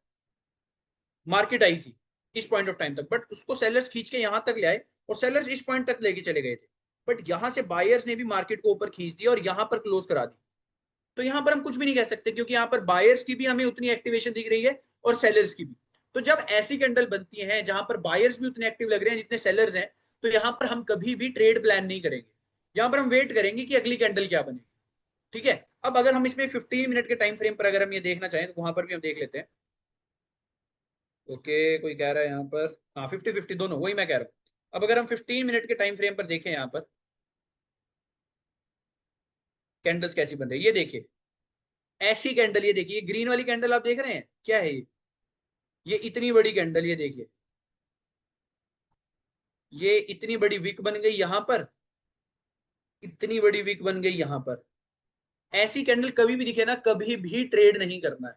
मार्केट आई थी इस पॉइंट ऑफ टाइम तक, बट उसको सेलर्स खींच के यहां तक ले आए और सेलर्स इस पॉइंट तक लेके चले गए थे, बट यहां से बायर्स ने भी मार्केट को ऊपर खींच दिया और यहां पर क्लोज करा दी। तो यहां पर हम कुछ भी नहीं कह सकते क्योंकि यहां पर बायर्स की भी हमें उतनी एक्टिवेशन दिख रही है और सेलर्स की भी। तो जब ऐसी कैंडल बनती है जहां पर बायर्स भी उतने एक्टिव लग रहे हैं जितने सेलर्स हैं, तो यहां पर हम कभी भी ट्रेड प्लान नहीं करेंगे, यहां पर हम वेट करेंगे कि अगली कैंडल क्या बनेगी। ठीक है, अब अगर हम इसमें 15 मिनट के टाइम फ्रेम पर अगर हम ये देखना चाहें तो वहां पर भी हम देख लेते हैं। ओके, कोई कह रहा है यहाँ पर हाँ 50-50 दोनों, वही मैं कह रहा हूँ। अब अगर हम 15 मिनट के टाइम फ्रेम पर देखें यहाँ पर कैंडल्स कैसी बन रही है, ये देखिए ऐसी कैंडल, ये देखिए ग्रीन वाली कैंडल आप देख रहे हैं क्या है ये इतनी बड़ी कैंडल, ये देखिए ये इतनी बड़ी विक बन गई यहां पर, इतनी बड़ी विक बन गई यहां पर। ऐसी कैंडल कभी भी दिखे ना, कभी भी ट्रेड नहीं करना है,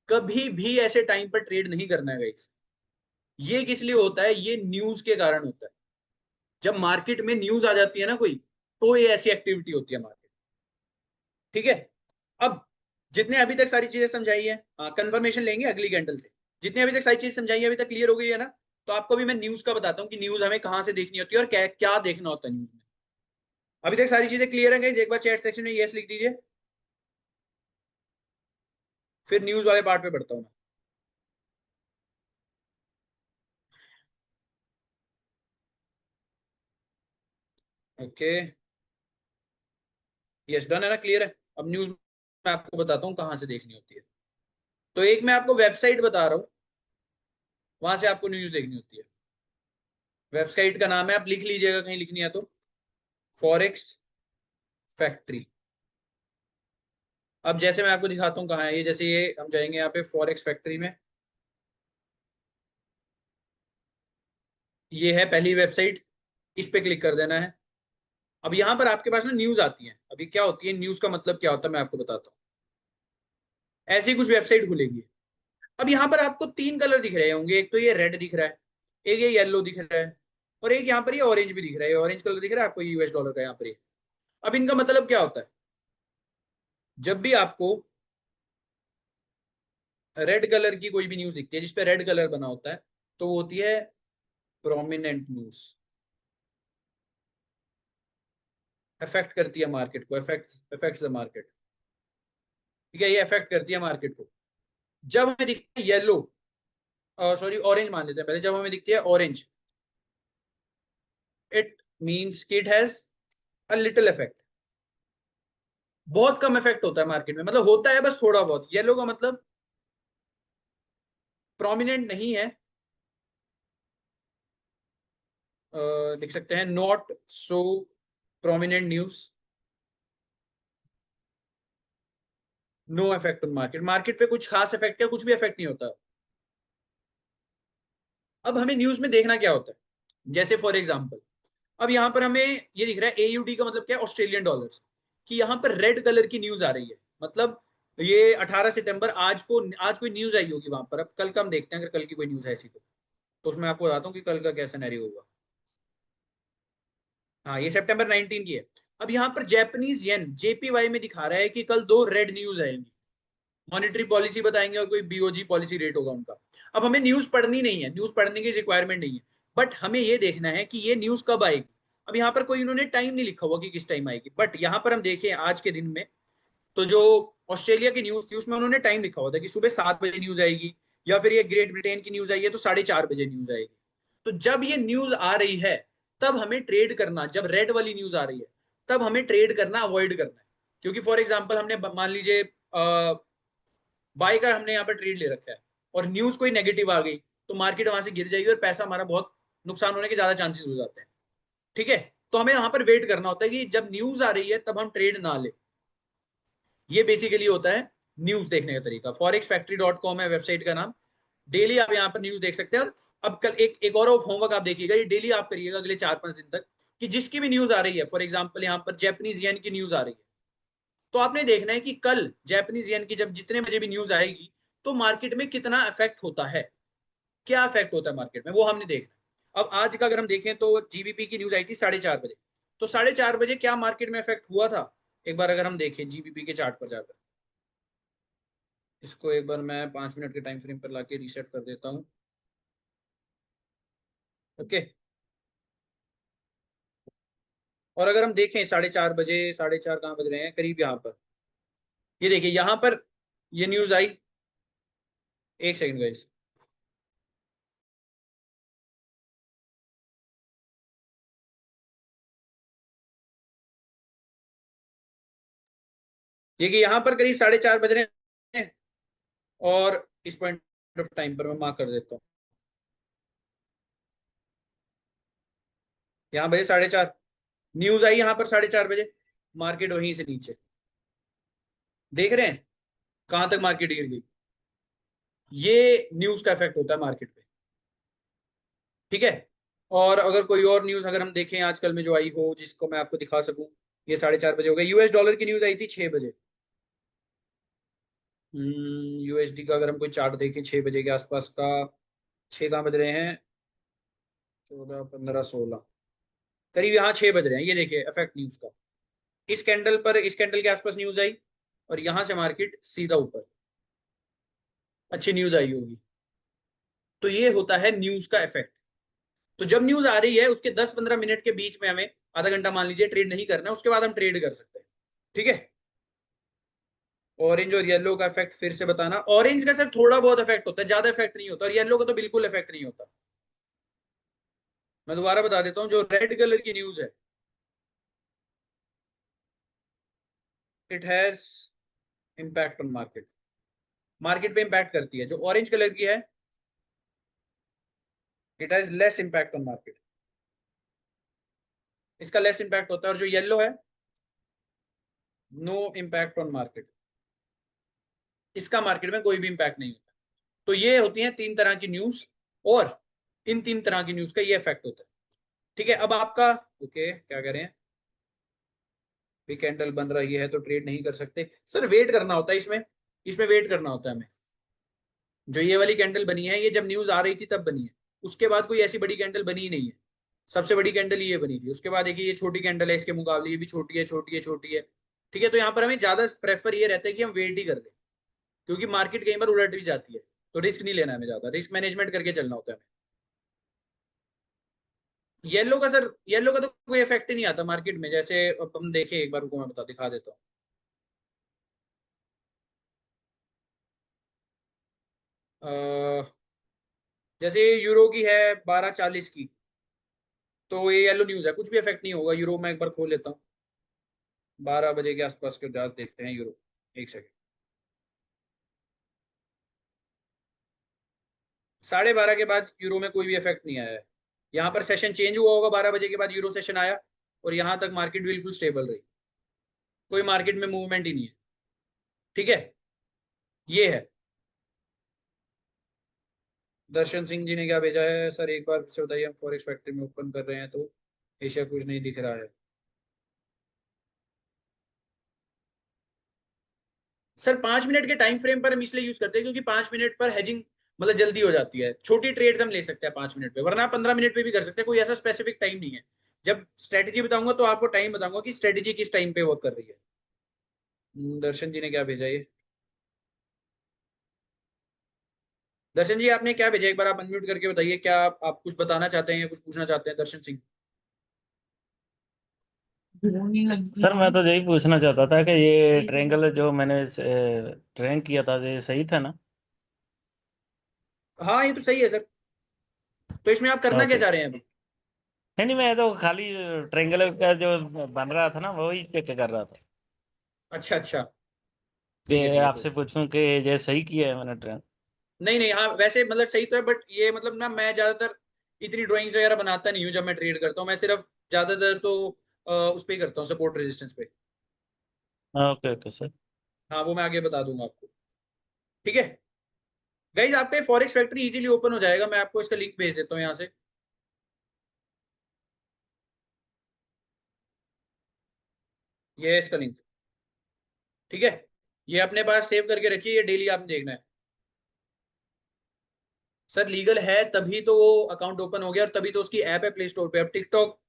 कभी भी ऐसे टाइम पर ट्रेड नहीं करना है गाइस। ये किस लिए होता है, ये न्यूज के कारण होता है। जब मार्केट में न्यूज आ जाती है ना कोई, तो ये ऐसी एक्टिविटी होती है मार्केट। ठीक है, अब जितने अभी तक सारी चीजें समझाई है, कंफर्मेशन लेंगे अगली कैंडल से। जितने अभी तक सारी चीजें समझाई है अभी तक क्लियर हो गई है ना? तो आपको भी मैं न्यूज का बताता हूँ कि न्यूज हमें कहां से देखनी होती है और क्या क्या देखना होता है न्यूज में। अभी तक सारी चीजें क्लियर है गाइस? एक बार चैट सेक्शन में यस लिख दीजिए, फिर न्यूज वाले पार्ट पे बढ़ता हूँ मैं। ओके, यस डन है ना, क्लियर है? अब न्यूज मैं आपको बताता हूँ कहां से देखनी होती है। तो एक मैं आपको वेबसाइट बता रहा हूँ, वहां से आपको न्यूज देखनी होती है। वेबसाइट का नाम है, आप लिख लीजिएगा कहीं लिखनी है तो, फॉरेक्स फैक्ट्री। अब जैसे मैं आपको दिखाता हूँ कहाँ है ये, जैसे ये हम जाएंगे यहाँ पे फॉरेक्स फैक्ट्री में, ये है पहली वेबसाइट, इस पे क्लिक कर देना है। अब यहाँ पर आपके पास ना न्यूज आती है। अभी क्या होती है न्यूज का मतलब क्या होता है मैं आपको बताता हूँ। ऐसी कुछ वेबसाइट खुलेगी। अब यहाँ पर आपको 3 कलर दिख रहे होंगे, एक तो ये रेड दिख रहा है, एक ये येलो दिख रहा है, और एक यहाँ पर ये ऑरेंज भी दिख रहा है। ऑरेंज कलर दिख रहा है आपको यूएस डॉलर का यहाँ पर। अब इनका मतलब क्या होता है, जब भी आपको रेड कलर की कोई भी न्यूज दिखती है जिसपे रेड कलर बना होता है, तो वो होती है प्रोमिनेंट न्यूज, अफेक्ट करती है मार्केट को, अफेक्ट्स द मार्केट। ठीक है, ये अफेक्ट करती है मार्केट को। जब हमें दिखती है येलो, सॉरी ऑरेंज मान लेते हैं पहले, जब हमें दिखती है ऑरेंज, इट मींस कि it has a little effect, बहुत कम इफेक्ट होता है मार्केट में, मतलब होता है बस थोड़ा बहुत। येलो का मतलब प्रोमिनेंट नहीं है, लिख सकते हैं not so prominent news, no effect on market, market पे कुछ खास इफेक्ट या कुछ भी इफेक्ट नहीं होता। अब हमें न्यूज में देखना क्या होता है, जैसे फॉर एग्जांपल अब यहाँ पर हमें ये दिख रहा है AUD का मतलब क्या है, ऑस्ट्रेलियन डॉलर्स, कि यहाँ पर रेड कलर की न्यूज आ रही है, मतलब ये 18 सितंबर आज कोई न्यूज आई होगी वहां पर। अब कल का हम देखते हैं, अगर कल की कोई न्यूज है ऐसी तो उसमें आपको बताता हूँ कि कल का क्या सिनेरियो होगा। हाँ, ये सितंबर 19 की है। अब यहाँ पर जैपनीज येन JPY में दिखा रहा है कि कल 2 रेड न्यूज आएंगी, मॉनेटरी पॉलिसी बताएंगे और कोई बीओजी पॉलिसी रेट होगा उनका। अब हमें न्यूज पढ़नी नहीं है, न्यूज पढ़ने की रिक्वायरमेंट नहीं है, बट हमें ये देखना है कि ये न्यूज कब आएगी। अब यहाँ पर कोई उन्होंने टाइम नहीं लिखा हुआ कि किस टाइम आएगी, बट यहाँ पर हम देखें आज के दिन में तो जो ऑस्ट्रेलिया की न्यूज थी उसमें उन्होंने टाइम लिखा हुआ था कि सुबह 7 बजे न्यूज आएगी, या फिर ये ग्रेट ब्रिटेन की न्यूज आई है तो 4:30 बजे न्यूज आएगी। तो जब ये न्यूज आ रही है तब हमें ट्रेड करना, जब रेड वाली न्यूज आ रही है तब हमें ट्रेड करना अवॉइड करना है। क्योंकि फॉर एग्जाम्पल हमने मान लीजिए बाय का हमने यहाँ पर ट्रेड ले रखा है और न्यूज कोई नेगेटिव आ गई तो मार्केट वहां से गिर जाएगी और पैसा हमारा बहुत नुकसान होने के ज्यादा चांसेस हो जाते हैं। ठीक है, तो हमें यहाँ पर वेट करना होता है कि जब न्यूज आ रही है तब हम ट्रेड ना ले। ये बेसिकली होता है न्यूज देखने का तरीका। forexfactory.com है वेबसाइट का नाम। डेली आप यहाँ पर न्यूज देख सकते हैं। और अब कल एक और होमवर्क आप देखिएगा, ये डेली आप करिएगा अगले 4-5 दिन तक, कि जिसकी भी न्यूज आ रही है, फॉर एग्जाम्पल यहाँ पर जैपनीज येन की न्यूज आ रही है, तो आपने देखना है कि कल जैपनीज येन की जब जितने बजे भी न्यूज आएगी तो मार्केट में कितना इफेक्ट होता है, क्या इफेक्ट होता है मार्केट में, वो हमने देखना है। अब आज का अगर हम देखें तो जीबीपी की न्यूज आई थी 4:30 बजे, तो 4:30 बजे क्या मार्केट में इफेक्ट हुआ था, एक बार अगर हम देखें जीबीपी के चार्ट पर जाकर, इसको एक बार मैं 5 मिनट के टाइम फ्रेम पर लाके रीसेट कर देता हूँ। ओके, और अगर हम देखें 4:30 बजे, 4:30 कहाँ बज रहे हैं करीब यहाँ पर, ये देखिए यहाँ पर ये न्यूज आई। एक सेकंड गाइस, देखिए यहाँ पर करीब 4:30 बज रहे हैं और इस पॉइंट ऑफ टाइम पर मैं मार्क कर देता हूँ, यहाँ बजे 4:30 न्यूज आई, यहाँ पर 4:30 बजे मार्केट वहीं से नीचे, देख रहे हैं कहां तक मार्केट गिर गई। ये न्यूज का इफेक्ट होता है मार्केट पे। ठीक है, और अगर कोई और न्यूज अगर हम देखें आजकल में जो आई हो जिसको मैं आपको दिखा सकूं, ये 4:30 बजे हो गया। यूएस डॉलर की न्यूज आई थी 6 बजे। यूएसडी का अगर हम कोई चार्ट देखें 6 बजे के आसपास का, 6 कहाँ बज रहे हैं, 14, 15, 16 करीब यहाँ 6 बज रहे हैं। ये देखिए इफेक्ट न्यूज का, इस कैंडल पर, इस कैंडल के आसपास न्यूज आई और यहाँ से मार्केट सीधा ऊपर, अच्छी न्यूज आई होगी। तो ये होता है न्यूज का इफेक्ट। तो जब न्यूज आ रही है उसके 10-15 मिनट के बीच में हमें आधा घंटा मान लीजिए ट्रेड नहीं करना है, उसके बाद हम ट्रेड कर सकते हैं। ठीक है, ऑरेंज और येलो का इफेक्ट फिर से बताना। ऑरेंज का सर थोड़ा बहुत इफेक्ट होता है, ज्यादा इफेक्ट नहीं होता, और येलो का तो बिल्कुल इफेक्ट नहीं होता। मैं दोबारा बता देता हूं, जो रेड कलर की न्यूज है it has impact on market, market पे इंपैक्ट करती है। जो ऑरेंज कलर की है it has less impact on market, इसका लेस इंपैक्ट होता है। और जो येलो है नो इंपैक्ट ऑन मार्केट, इसका मार्केट में कोई भी इंपैक्ट नहीं होता। तो ये होती हैं 3 तरह की न्यूज, और इन 3 तरह की न्यूज का ये इफेक्ट होता है। ठीक है, अब आपका ओके क्या करें, भी कैंडल बन रही है तो ट्रेड नहीं कर सकते सर, वेट करना होता है इसमें, इसमें वेट करना होता है हमें। जो ये वाली कैंडल बनी है ये जब न्यूज आ रही थी तब बनी है, उसके बाद कोई ऐसी बड़ी कैंडल बनी ही नहीं है। सबसे बड़ी कैंडल ये बनी थी, उसके बाद देखिए ये छोटी कैंडल है इसके मुकाबले, ये भी छोटी है, छोटी है, छोटी है। ठीक है, तो यहाँ पर हमें ज्यादा प्रेफर ये रहता है कि हम वेट ही कर लें, क्योंकि मार्केट कई बार उलट भी जाती है, तो रिस्क नहीं लेना हमें, ज्यादा रिस्क मैनेजमेंट करके चलना होता है हमें। येलो का सर, येलो का तो कोई इफेक्ट ही नहीं आता मार्केट में। जैसे अब हम देखें एक बार, रुको मैं दिखा देता हूँ। जैसे यूरो की है 12:40 की, तो ये येलो न्यूज है, कुछ भी इफेक्ट नहीं होगा। यूरो मैं एक बार खोल लेता हूँ, 12 बजे के आसपास के जांच देखते हैं यूरो, एक सेकंड। 12:30 के बाद यूरो में कोई भी इफेक्ट नहीं आया है। यहाँ पर सेशन चेंज हुआ होगा 12 बजे के बाद, यूरो सेशन आया और यहाँ तक मार्केट बिल्कुल स्टेबल रही, कोई मार्केट में मूवमेंट ही नहीं है। ठीक है, ये है। दर्शन सिंह जी ने क्या भेजा है, सर एक बार से बताइए, हम फॉरेक्स फैक्ट्री में ओपन कर रहे हैं तो एशिया कुछ नहीं दिख रहा है। सर 5 मिनट के टाइम फ्रेम पर हम इसलिए यूज करते हैं क्योंकि 5 मिनट पर हेजिंग मतलब जल्दी हो जाती है, छोटी ट्रेड्स हम ले सकते हैं 5 मिनट पे, वरना 15 मिनट पे भी कर सकते हैं, कोई ऐसा स्पेसिफिक टाइम नहीं है। जब स्ट्रेटेजी बताऊंगा तो आपको टाइम बताऊंगा कि स्ट्रेटेजी किस टाइम पे वर्क कर रही है। दर्शन जी ने क्या भेजा ये, दर्शन जी आपने क्या भेजा, एक बार आप अनम्यूट करके बताइए, क्या आप कुछ बताना चाहते हैं या कुछ पूछना चाहते हैं दर्शन सिंह? सर मैं तो यही पूछना चाहता था कि ये ट्रायंगल जो मैंने ट्रेन किया था ये सही था ना? हाँ ये तो सही है सर। तो इसमें आप करना क्या ओके। चाह रहे हैं अभी? नहीं नहीं, मैं तो खाली ट्रायंगल का जो बन रहा था ना वही चेक कर रहा था अच्छा अच्छा, कि ठीक है आपसे पूछूं कि ये सही किया है मैंने ट्रेन। नहीं नहीं, हाँ वैसे मतलब सही तो है, बट ये मतलब ना मैं ज्यादातर इतनी ड्राइंग्स वगैरह बनाता नहीं हूँ जब मैं ट्रेड करता हूँ, मैं सिर्फ ज्यादातर तो उस पे ही करता हूँ, सपोर्ट रेजिस्टेंस पे। Okay okay sir. हाँ वो मैं आगे बता दूंगा आपको। ठीक है गाइज, आपका फॉरेक्स फैक्ट्री इजीली ओपन हो जाएगा, मैं आपको इसका लिंक भेज देता हूँ यहाँ से। ये है इसका लिंक, ठीक है। ये अपने पास सेव करके रखिए, ये डेली आपने देखना है। सर लीगल है तभी तो वो अकाउंट ओपन हो गया, और तभी तो उसकी ऐप है प्ले स्टोर पे। अब टिकटॉक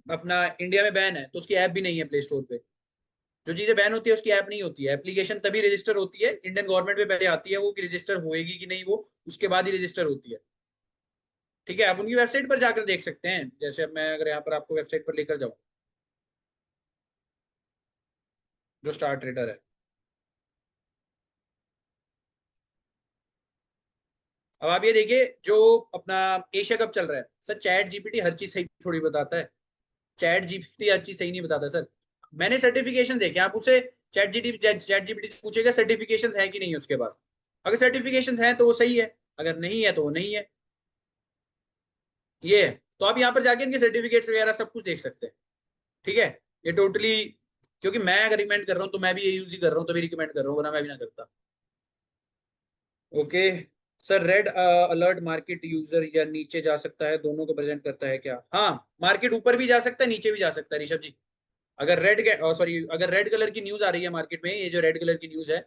अपना इंडिया में बैन है तो उसकी ऐप भी नहीं है प्ले स्टोर पे। जो चीजें बैन होती है उसकी ऐप नहीं होती है। एप्लीकेशन तभी रजिस्टर होती है, इंडियन गवर्नमेंट में पहले आती है वो कि रजिस्टर होएगी कि नहीं, वो उसके बाद ही रजिस्टर होती है। ठीक है, आप उनकी वेबसाइट पर जाकर देख सकते हैं। जैसे अब मैं अगर यहाँ पर आपको वेबसाइट पर लेकर जाऊँ, जो स्टार ट्रेडर है, अब आप ये देखिए जो अपना एशिया कप चल रहा है, सर चैट जीपीटी हर चीज सही थोड़ी बताता है। चैट जीपीटी हर चीज सही नहीं बताता सर। मैंने सर्टिफिकेशन देखे, आप उसे चैट जीपीटी से पूछेगा सर्टिफिकेशन है कि नहीं उसके पास। अगर सर्टिफिकेशन है तो वो सही है, अगर नहीं है तो वो नहीं है। ये है। तो आप यहाँ पर जाके इनके सर्टिफिकेट्स वगैरह सब कुछ देख सकते हैं। ठीक है, ये टोटली, क्योंकि मैं अगर रिकमेंड कर रहा हूँ तो मैं भी ये यूज ही कर रहा हूँ, तभी रिकमेंड कर रहा हूँ, वरना मैं भी ना करता। Okay sir, red alert market user या नीचे जा सकता है, दोनों को प्रेजेंट करता है क्या? हाँ, मार्केट ऊपर भी जा सकता है नीचे भी जा सकता है ऋषभ जी। अगर अगर रेड कलर की न्यूज आ रही है मार्केट में, ये जो रेड कलर की न्यूज है,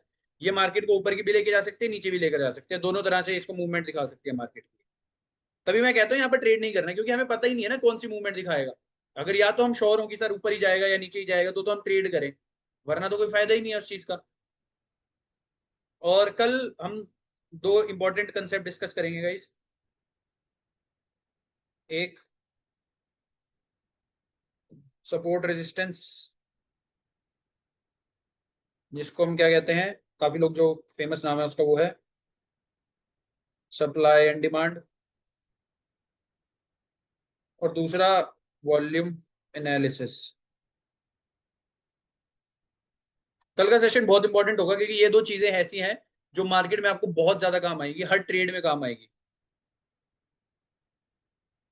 ये मार्केट को ऊपर की भी लेके जा सकते हैं, नीचे भी लेकर जा सकते हैं, दोनों तरह से इसको मूवमेंट दिखा सकती है मार्केट की। तभी मैं कहता हूँ यहाँ पर ट्रेड नहीं करना, क्योंकि हमें पता ही नहीं है ना कौन सी मूवमेंट दिखाएगा। अगर या तो हम श्योर हो कि सर ऊपर ही जाएगा या नीचे ही जाएगा तो हम ट्रेड करें, वरना तो कोई फायदा ही नहीं है उस चीज का। और कल हम दो इंपॉर्टेंट कंसेप्ट डिस्कस करेंगे गाइस। एक सपोर्ट रेजिस्टेंस, जिसको हम क्या कहते हैं, काफी लोग जो फेमस नाम है उसका वो है सप्लाई एंड डिमांड, और दूसरा वॉल्यूम एनालिसिस। कल का सेशन बहुत इंपॉर्टेंट होगा, क्योंकि ये दो चीजें ऐसी हैं जो मार्केट में आपको बहुत ज्यादा काम आएगी, हर ट्रेड में काम आएगी।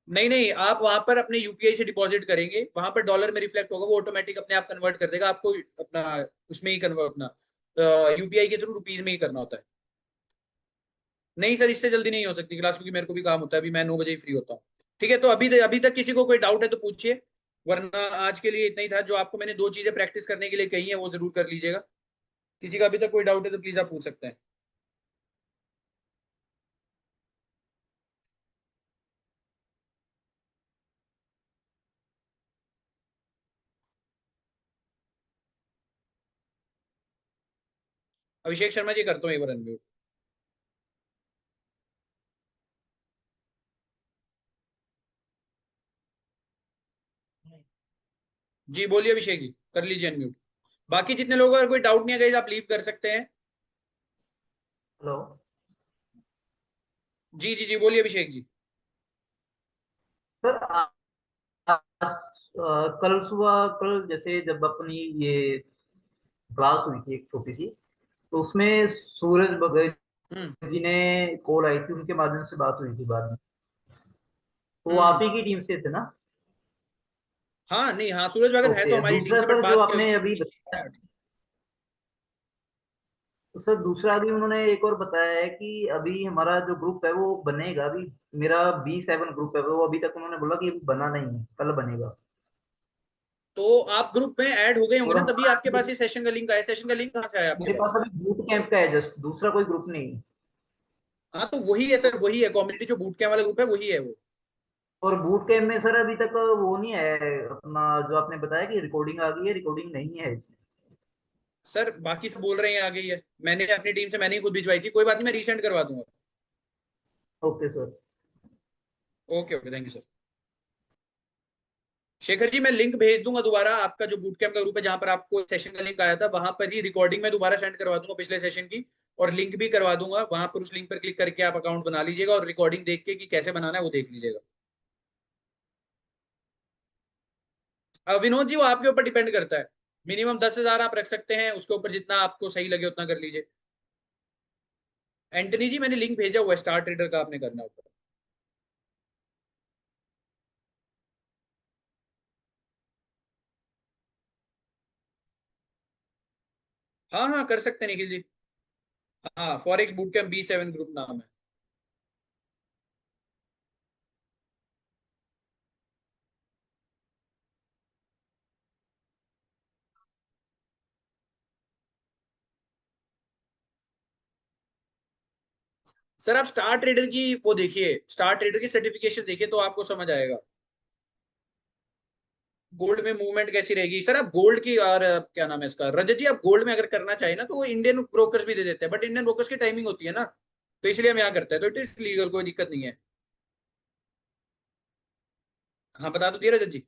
नहीं नहीं, आप वहां पर अपने यूपीआई से डिपॉजिट करेंगे, वहां पर डॉलर में रिफ्लेक्ट होगा, वो ऑटोमेटिक अपने आप कन्वर्ट कर देगा आपको, अपना उसमें ही कन्वर्ट, अपना यूपीआई के थ्रू रुपीज में ही करना होता है। नहीं सर, इससे जल्दी नहीं हो सकती क्लास, क्योंकि मेरे को भी काम होता है, अभी मैं 9 बजे ही फ्री होता हूँ। ठीक है, तो अभी तक किसी को कोई डाउट है तो पूछिए, वरना आज के लिए इतना ही था। जो आपको मैंने दो चीजें प्रैक्टिस करने के लिए कही है वो जरूर कर लीजिएगा। किसी का अभी तक कोई डाउट है तो प्लीज आप पूछ सकते हैं। अभिषेक शर्मा जी करता हूँ एक बार अनम्यूट। जी बोलिए अभिषेक जी, कर लीजिए अनम्यूट। बाकी जितने लोगों का कोई डाउट नहीं है गाइस, आप लीव कर सकते हैं। हेलो जी जी जी बोलिए अभिषेक जी। सर, आज कल सुबह, कल जैसे जब अपनी ये क्लास हुई थी एक छोटी सी, तो उसमें सूरज भगत हम्म जी ने कॉल आई थी, उनके माध्यम से बात हुई थी बाद में। तो वो आप हम्म। ही की टीम से थे ना? हाँ नहीं, हाँ सूरज भगत है ओके, तो हमारी टीम दूसरा से, बट सर जो बात क्या हुई आपने थी अभी बीच बताया, में। तो सर दूसरा अभी उन्होंने एक और बताया है कि अभी हमारा जो ग्रुप है वो बनेगा अभी। मेरा B7 ग्रुप है, वो अभी तक उन्होंने बोला कि अभी बना नहीं है, कल बनेगा। तो आप ग्रुप में ऐड हो गए होंगे और ना, तभी आपके हमारा पास ये सेशन का लिंक आया। सेशन का लिंक कहाँ से आया आपके मेरे पास? पास अभी बूट कैंप का है, जस्ट दूसरा कोई ग्रुप नहीं है। हाँ तो वही है सर, वही है कम्युनिटी, जो बूट कैंप वाला ग्रुप है वही है वो। और बूट कैंप में सर अभी तक वो नहीं है अपना, जो आपने बताया कि रिकॉर्डिंग आ गई है, रिकॉर्डिंग नहीं है इसमें। सर बाकी सब बोल रहे हैं आ गई है, मैंने अपनी टीम से मैंने ही खुद भिजवाई थी, कोई बात नहीं मैं रीसेंड करवा दूंगा। Okay sir. Okay okay, thank you sir. Shekhar ji, मैं लिंक भेज दूंगा दोबारा, आपका जो बूट कैंप का ग्रुप है जहां पर आपको सेशन का लिंक आया था, वहां पर ही रिकॉर्डिंग में दोबारा सेंड करवा दूंगा पिछले सेशन की, और लिंक भी करवा दूंगा। वहां पर उस लिंक पर क्लिक करके आप अकाउंट बना लीजिएगा और रिकॉर्डिंग देख के कि कैसे बनाना है वो देख लीजिएगा। विनोद जी, वो आपके ऊपर डिपेंड करता है, मिनिमम 10,000 आप रख सकते हैं, उसके ऊपर जितना आपको सही लगे उतना कर लीजिए। एंटनी जी, मैंने लिंक भेजा हुआ है स्टार ट्रेडर का, आपने करना ऊपर। हाँ हाँ, कर सकते हैं निखिल जी। हाँ, forex boot camp B7 group नाम है। सर आप स्टार ट्रेडर की वो देखिए, स्टार ट्रेडर की सर्टिफिकेशन देखिए तो आपको समझ आएगा गोल्ड में मूवमेंट कैसी रहेगी। सर आप गोल्ड की, और क्या नाम है इसका, रजत जी, आप गोल्ड में अगर करना चाहे ना तो वो इंडियन ब्रोकर्स भी दे देते हैं, बट इंडियन ब्रोकर्स की टाइमिंग होती है ना, तो इसलिए हम यहाँ करते हैं, तो इट इज लीगल, कोई दिक्कत नहीं है। हाँ, बता दो दिया रजत जी।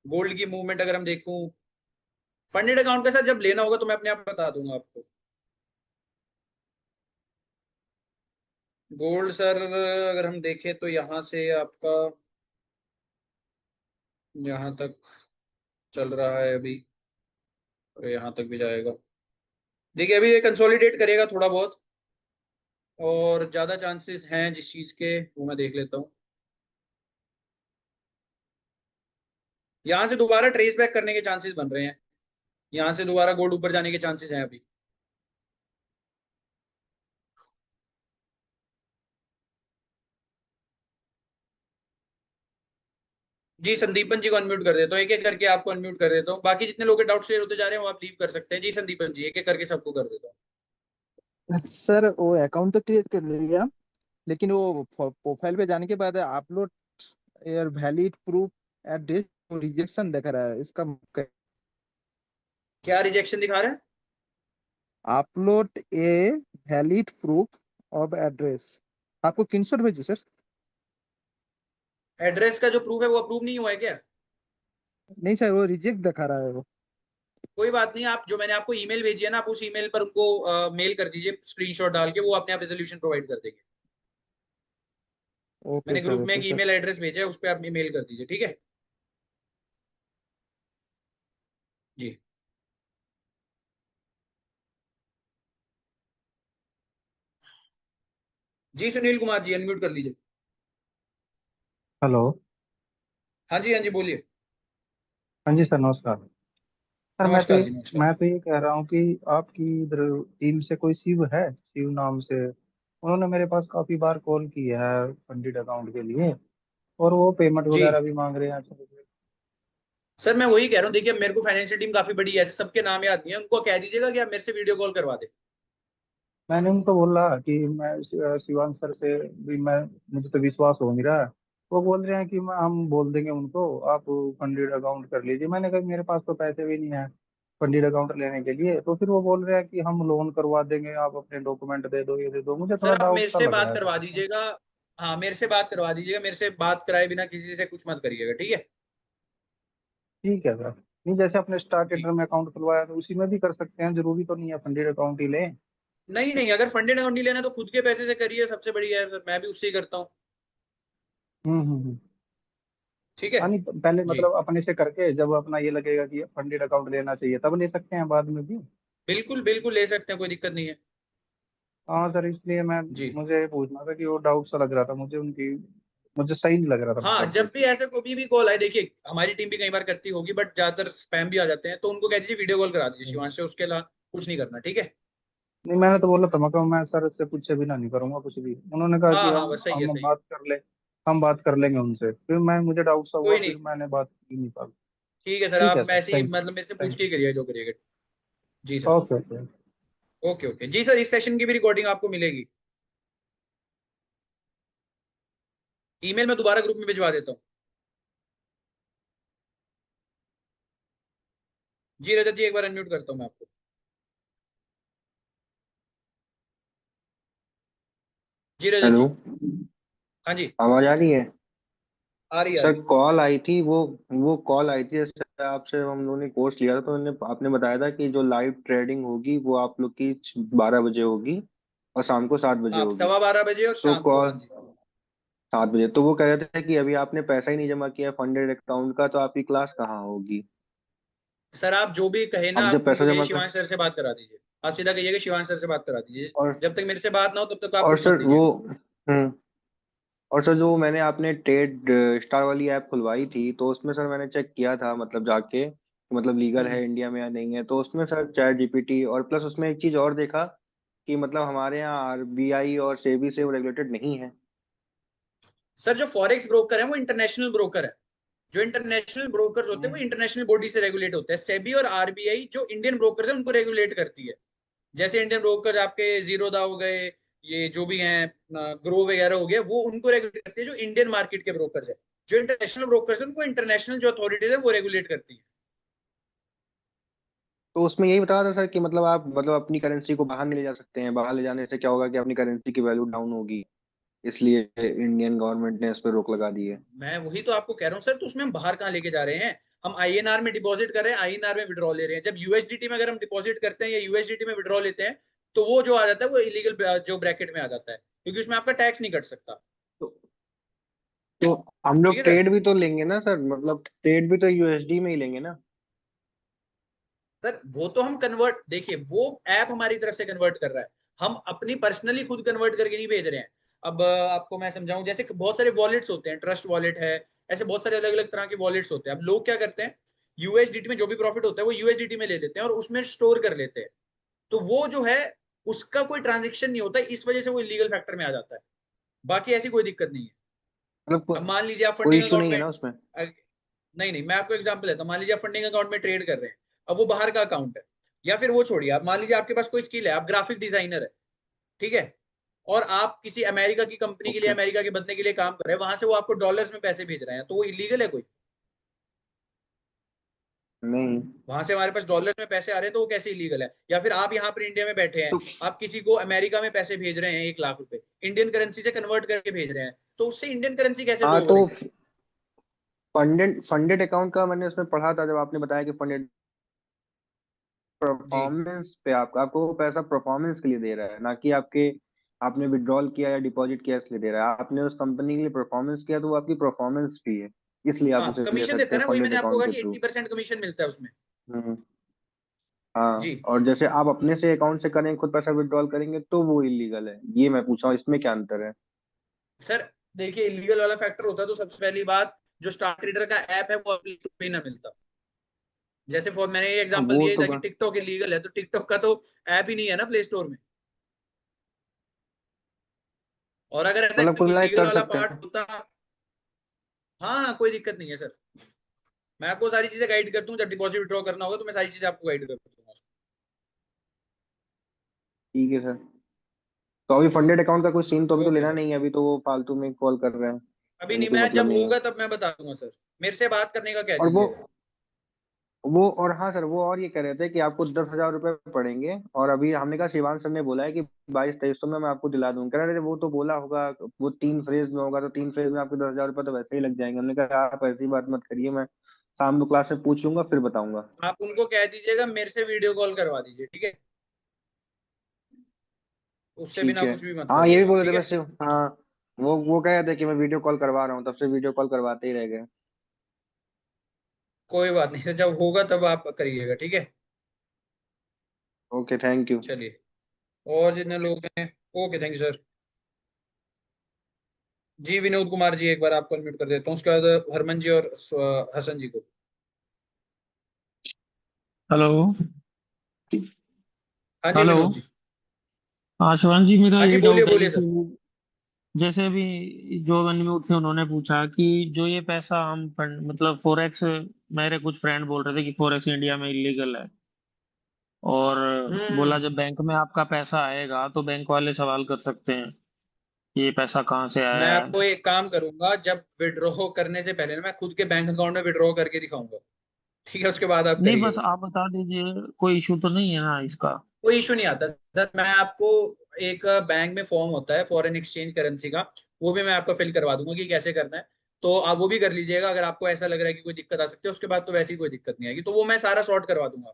गोल्ड की मूवमेंट अगर हम देखूं, फंडेड अकाउंट के साथ जब लेना होगा तो मैं अपने आप बता दूंगा आपको। गोल्ड सर अगर हम देखें तो यहाँ से आपका यहाँ तक चल रहा है अभी, और यहाँ तक भी जाएगा। देखिए अभी ये कंसोलिडेट करेगा थोड़ा बहुत, और ज्यादा चांसेस हैं जिस चीज के वो मैं देख लेता हूँ। यहाँ से दोबारा ट्रेस बैक करने के चांसेस बन रहे हैं, यहाँ से दोबारा गोल्ड ऊपर जाने के चांसेस हैं अभी। जी, संदीपन जी को अनम्यूट कर देता हूँ, एक एक करके आपको अनम्यूट कर देता हूँ, बाकी जितने लोग के डाउट्स क्लियर होते जा रहे हैं वो आप लीव कर सकते हैं। जी संदीपन जी, एक एक करके सबको कर देता हूँ। सर वो अकाउंट तो क्रिएट कर लिया, लेकिन वो प्रोफाइल पे जाने के बाद अपलोड यार वैलिड प्रूफ एड्रेस रिजेक्शन दिखा रहा है इसका। क्या रिजेक्शन दिखा रहा है? Upload a valid proof of address. आपको स्क्रीनशॉट भेजू सर? एड्रेस का जो प्रूफ है वो अप्रूव नहीं हुआ है क्या? नहीं सर, वो रिजेक्ट दिखा रहा है वो। कोई बात नहीं, आप जो मैंने आपको ईमेल भेजी है ना, आप उस ईमेल पर उनको मेल कर दीजिए स्क्रीनशॉट डाल के, वो अपने आप रेजोल्यूशन प्रोवाइड कर देंगे। ओके मैंने सर, ग्रुप में ओके एक सर। ईमेल एड्रेस भेजा है, उस पर आप मेल कर दीजिए, ठीक है जी। जी सुनील कुमार जी, अनम्यूट कर लीजिए। हेलो। हाँ जी, हाँ जी, बोलिए। हाँ जी सर, नमस्कार। सर नमस्कार जी, नमस्कार। मैं तो ये कह रहा हूँ कि आपकी इधर टीम से कोई शिव है, शिव नाम से। उन्होंने मेरे पास काफी बार कॉल की है फंडिड अकाउंट के लिए, और वो पेमेंट जी वगैरह भी मांग रहे हैं। सर, मैं वही कह रहा हूँ, देखिए मेरे को फाइनेंशियल टीम काफी बड़ी है, ऐसे सबके नाम याद नहीं है, उनको कह दीजिएगा कि आप मेरे से वीडियो कॉल करवा दे। मैंने उनको बोला कि मैं शिवांश सर से भी, मैं मुझे तो विश्वास हो नहीं रहा है। वो बोल रहे हैं कि हम बोल देंगे उनको, आप फंडिड अकाउंट कर लीजिए। मैंने कहा मेरे पास तो पैसे भी नहीं है फंडिड अकाउंट लेने के लिए। तो फिर वो बोल रहे हैं कि हम लोन करवा देंगे, आप अपने डॉक्यूमेंट दे दो, ये दे दो। मुझे सर थोड़ा आप डाउट मेरे सा से लग बात रहा है करवा सर। दीजिएगा। हाँ, मेरे से बात करवा दीजिएगा, मेरे से बात कराए बिना किसी से कुछ मत करिएगा, ठीक है। ठीक है सर। नहीं, जैसे अपने स्टार जी, ट्रेडर में अकाउंट खुलवाया तो उसी में भी कर सकते हैं, जरूरी तो नहीं है फंडेड अकाउंट ही लें। नहीं नहीं, अगर फंडेड अकाउंट नहीं लेना तो खुद के पैसे से करिए, सबसे बढ़िया है सर, मैं भी उससे ही करता हूँ। हम्म। ठीक है हाँ नहीं, पहले जी, मतलब अपने से करके जब अपना ये लगेगा कि फंडेड अकाउंट लेना चाहिए तब ले सकते हैं, बाद में भी। बिल्कुल बिल्कुल ले सकते हैं, कोई दिक्कत नहीं है। हाँ सर, इसलिए मैं, जी मुझे पूछना था कि वो डाउट सा लग रहा था मुझे उनकी, मुझे सही नहीं लग रहा था हाँ, मतलब जब कुछ। भी ऐसे कोई भी कॉल आए, देखिए हमारी टीम भी कई बार करती होगी, बट ज्यादातर स्पैम भी आ जाते हैं, तो उनको कह दीजिए वीडियो कॉल करा दीजिए शिवांश से, उसके अलावा कुछ नहीं करना, ठीक है। नहीं, मैंने तो बोला था, मैं मैं सर से पूछे बिना नहीं करूंगा कुछ भी। उन्होंने कहा कि हाँ हाँ, हम बस सही है, हम सही है। बात कर ले, हम बात कर लेंगे उनसे। फिर मैं, मुझे डाउट सा हुआ, कोई नहीं, फिर मैंने बात की नहीं पाई। ठीक है सर, ठीक है आप सर, ऐसे ही थैंक मतलब मेरे से यू, पूछ थैंक के ही करिएगा जो करिएगा। जी यू। Sir. Okay okay. Okay okay जी सर, इस सेशन की भी रिकॉर्डिंग आपको मिलेगी, ईमेल में दोबारा ग्रुप में भिजवा देता हूँ। जी रजत जी, एक बार अनम्यूट करता हूँ मैं आपको। जी रजत हेलो। जी। हाँ जी, आवाज आ रही है? आ रही सर है। कॉल आई थी, वो कॉल आई थी जैसे आपसे हम लोगों ने कोर्स लिया था, तो आपने बताया था कि जो लाइव ट्रेडिंग होगी वो आप लोग की 12 बजे होगी और शाम को 7 बजे आप होगी। 12:15 बजे और तो शाम को, हाँ कॉल जी। 7 बजे, तो वो कह रहे थे कि अभी आपने पैसा ही नहीं जमा किया फंडेड अकाउंट का, तो आपकी क्लास कहाँ होगी? सर आप जो भी कहे ना, अब आप जब उनको पैसा कहिए जमा कर शिवांश सर से बात करा दीजिए। आप सीधा कहिए कि शिवांश सर से बात करा दीजिए। और जब तक मेरे से बात ना हो तब तक आप और कुछ मत सर वो लीजिएगा। हम्म और सर जो मैंने आपने ट्रेड स्टार वाली ऐप खुलवाई थी, तो उसमें सर मैंने चेक किया था, मतलब जाके कि मतलब लीगल हम्म। है इंडिया में या नहीं है, तो उसमें सर चैट जीपीटी और प्लस उसमें एक चीज और देखा कि मतलब हमारे यहाँ आरबीआई और सेबी से वो रेगुलेटेड नहीं है। सर जो फॉरेक्स ब्रोकर है वो इंटरनेशनल ब्रोकर है। जो इंटरनेशनल ब्रोकर्स होते हैं वो इंटरनेशनल बॉडी से रेगुलेट होते हैं। सेबी और आरबीआई जो इंडियन ब्रोकर्स हैं उनको रेगुलेट करती है। जैसे इंडियन ब्रोकर्स आपके जीरोदा हो गए, ये जो भी हैं ग्रो वगैरह हो गया, वो उनको रेगुलेट करती है जो इंडियन मार्केट के ब्रोकर्स है। जो इंटरनेशनल ब्रोकर्स है उनको इंटरनेशनल जो अथॉरिटीज है वो रेगुलेट करती है। तो उसमें यही बताया था सर कि मतलब आप मतलब अपनी करेंसी को बाहर नहीं ले जा सकते हैं, बाहर ले जाने से क्या होगा कि अपनी करेंसी की वैल्यू डाउन होगी, इसलिए इंडियन गवर्नमेंट ने इस पर रोक लगा दी है। मैं वही तो आपको कह रहा हूँ सर, तो उसमें हम बाहर कहाँ लेके जा रहे हैं? हम आईएनआर में डिपॉजिट कर रहे हैं, आईएनआर में विड्रॉ ले रहे हैं। जब यूएसडीटी में अगर हम डिपॉजिट करते हैं या यूएसडीटी में विड्रॉ लेते हैं, तो वो जो आ जाता है वो इलीगल जो ब्रैकेट में आ जाता है, क्योंकि उसमें आपका टैक्स नहीं कट सकता। तो, तो हम ठीक लोग है सर। ट्रेड भी तो लेंगे ना सर, मतलब ट्रेड भी तो यूएसडी में ही लेंगे ना? सर वो तो हम कन्वर्ट, देखिए वो ऐप हमारी तरफ से कन्वर्ट कर रहा है। हम अपनी पर्सनली खुद कन्वर्ट करके नहीं भेज रहे हैं। अब आपको मैं समझाऊं, जैसे बहुत सारे वॉलेट्स होते हैं, ट्रस्ट वॉलेट है, ऐसे बहुत सारे अलग अलग तरह के वॉलेट्स होते हैं। अब लोग क्या करते हैं, यूएसडीटी में जो भी प्रॉफिट होता है वो यूएसडीटी में ले लेते हैं और उसमें स्टोर कर लेते हैं। तो वो जो है उसका कोई ट्रांजेक्शन नहीं होता, इस वजह से वो इलीगल फैक्टर में आ जाता है। बाकी ऐसी कोई दिक्कत नहीं है। मतलब अब मान लीजिए आप कोई फंडिंग इशू अकाउंट नहीं है में ना उसमें? नहीं नहीं, मैं आपको एग्जांपल देता हूँ। मान लीजिए आप फंडिंग अकाउंट में ट्रेड कर रहे हैं, अब वो बाहर का अकाउंट है। या फिर वो छोड़िए, आप मान लीजिए आपके पास कोई स्किल है, आप ग्राफिक डिजाइनर है, ठीक है, और आप किसी अमेरिका की कंपनी के लिए, ओके। अमेरिका के बंदे के लिए काम कर रहे हैं, वहां से वो आपको डॉलर्स में पैसे भेज रहे हैं, तो वो इलीगल है कोई? नहीं वहां से हमारे पास डॉलर्स में पैसे आ रहे हैं तो वो कैसे इलीगल है? या फिर आप यहाँ पर इंडिया में बैठे हैं, तो आप किसी को अमेरिका में पैसे भेज रहे हैं 1 लाख रुपए, इंडियन करेंसी से कन्वर्ट करके भेज रहे हैं, तो उससे इंडियन करेंसी कैसे हाँ, ड्रॉ हो तो रही है? फंडेड फंडेड अकाउंट का मैंने उसमें पढ़ा था, जब आपने बताया कि फंडेड जी परफॉर्मेंस पे आपको वो पैसा परफॉर्मेंस के लिए दे रहा है, ना कि आपके आपने विड्रॉल किया या डिपॉजिट किया इसलिए दे रहा है। आपने उस कंपनी के लिए परफॉर्मेंस किया तो वो आपकी परफॉर्मेंस भी है, इसलिए आप हाँ, उसे ले कमीशन देता सकते है हैं ना, वही फंडेड मैंने आपको अकाउंट कहा के कि थ्रू। 80% कमीशन मिलता है उसमें। हम्म। हाँ, जी और जैसे आप अपने से अकाउंट से करेंगे, खुद पैसा विड्रॉल करेंगे, तो वो इलीगल है। ये मैं पूछा हूँ, इसमें क्या अंतर है? सर, देखिए इलीगल वाला फैक्टर होता है तो सबसे पहली बात, जो स्टार ट्रेडर का ऐप है वो प्ले स्टोर पे ही ना मिलता। जैसे फॉर मैंने ये हाँ, एग्जांपल वो दिया ही तो था कि टिकटॉक इलीगल है, तो टिकटॉक का तो ऐप ही नहीं है ना प्ले स्टोर में। और अगर ऐसा मतलब कुल मिला के इलीगल कर वाला सकते पार्ट हैं। होता, हाँ कोई दिक्कत नहीं है सर। मैं आपको सारी चीजें गाइड कर दूं, जब डिपॉजिट विड्रॉ करना होगा तो मैं सारी चीजें आपको गाइड कर दूंगा। ठीक है सर। तो अभी फंडेड अकाउंट का कोई सीन तो अभी तो ओके लेना सर। नहीं है, अभी तो वो फालतू में कॉल कर रहे हैं, अभी अभी नहीं, कोई मैं मतलब जब नहीं है। होगा तब मैं बता दूंगा सर। मेरे से बात करने का कह और दीजिएगा। वो और हाँ सर, वो और ये कह रहे थे कि आपको 10,000 रुपये पड़ेंगे, और अभी हमने कहा शिवान सर ने बोला है कि 22-2300 में मैं आपको दिला दूंगा। कह रहे थे वो तो बोला होगा, वो 3 फेज में होगा, तो 3 फेज में आपको 10,000 रुपये तो वैसे ही लग जाएंगे। हमने कहा आप ऐसी बात मत करिए, मैं शाम को क्लास में पूछ लूंगा फिर बताऊंगा। आप उनको कह दीजिएगा मेरे से वीडियो कॉल करवा दीजिए, ठीक है? उससे ठीक बिना है। कुछ भी मत हाँ, ये भी करिएगा, बोल रहे ठीक थे है? वैसे। हाँ, वो कह रहे थे कि मैं वीडियो कॉल करवा रहा हूँ, तब से वीडियो कॉल करवाते ही रह गए। कोई बात नहीं सर, जब होगा तब आप करिएगा, ठीक है? Okay, thank you. चलिए, और जितने लोग हैं, ओके थैंक यू सर। जी विनोद कुमार जी, एक बार आपको अनम्यूट कर देता हूँ, उसके बाद हरमन जी और हसन जी को। हेलो। हाँ जी हेलो। विनोद जी। हाँ शिवांश जी, मेरा हाँ जी यही बोलिए डाउट है बोलिए जैसे सर। जैसे अभी जो अनम्यूट थे उन्होंने पूछा कि जो ये पैसा हम मतलब फोरेक्स, मेरे कुछ फ्रेंड बोल रहे थे कि फोरेक्स इंडिया में इलीगल है, और बोला हम्म। जब बैंक में आपका पैसा आएगा तो बैंक वाले सवाल कर सकते हैं कि ये पैसा कहाँ से मैं आया है। आपको एक काम करूंगा, जब विड्रॉ करने से पहले ना मैं खुद के बैंक अकाउंट में विड्रॉ करके दिखाऊंगा, ठीक है? उसके बाद आप नहीं, बस करिएगा। आप बता दीजिए, कोई इशू तो नहीं है ना इसका? कोई इशू नहीं आता सर। मैं आपको, एक बैंक में फॉर्म होता है फॉरेन एक्सचेंज करेंसी का, वो भी मैं आपका फिल करवा दूंगा कि कैसे करना है, तो आप वो भी कर लीजिएगा। अगर आपको ऐसा लग रहा है कि कोई दिक्कत आ सकती है, उसके बाद तो वैसे ही कोई दिक्कत नहीं आएगी, तो वो मैं सारा सॉर्ट करवा दूंगा।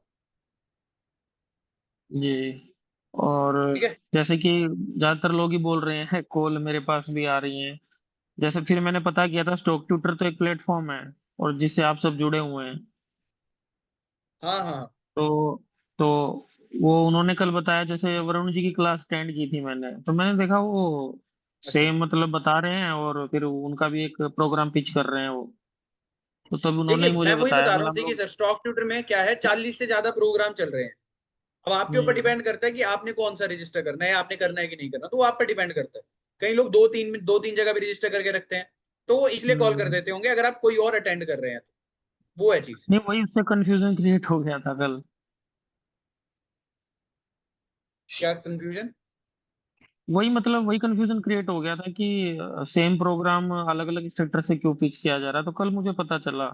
जी। और ठीक है। जैसे कि ज्यादातर लोग ही बोल रहे हैं, कॉल मेरे पास भी आ रही हैं। जैसे फिर मैंने पता किया था, स्टॉक ट्यूटर तो एक प्लेटफॉर्म है और जिससे आप सब जुड़े हुए हैं। हाँ हाँ तो तो वो उन्होंने कल बताया, जैसे वरुण जी की क्लास अटेंड की थी मैंने, तो मैंने देखा वो अच्छा। सेम मतलब बता रहे हैं और फिर उनका भी एक प्रोग्राम पिच कर रहे हैं वो। तो तब उन्होंने देखिए ही मैं मुझे वही बताया, बता रहा बोला हूँ, हम देखिए लोग। सर स्टॉक ट्यूटर में क्या है, 40 से ज्यादा प्रोग्राम चल रहे हैं। अब आपके ऊपर हम्म। डिपेंड करता है कि आपने कौन सा रजिस्टर करना है, आपने करना है कि नहीं करना, तो वो आप पर डिपेंड करता है। कई लोग दो तीन जगह भी रजिस्टर करके रखते हैं, तो वो इसलिए कॉल कर हम्म। देते होंगे अगर आप कोई और अटेंड कर रहे हैं तो। वो है चीज। नहीं, वही उससे कंफ्यूजन क्रिएट हो गया था कल। क्या कंफ्यूजन? वही मतलब वही कंफ्यूजन क्रिएट हो गया था कि सेम प्रोग्राम अलग अलग सेक्टर से क्यों पिच किया जा रहा है। तो कल मुझे पता चला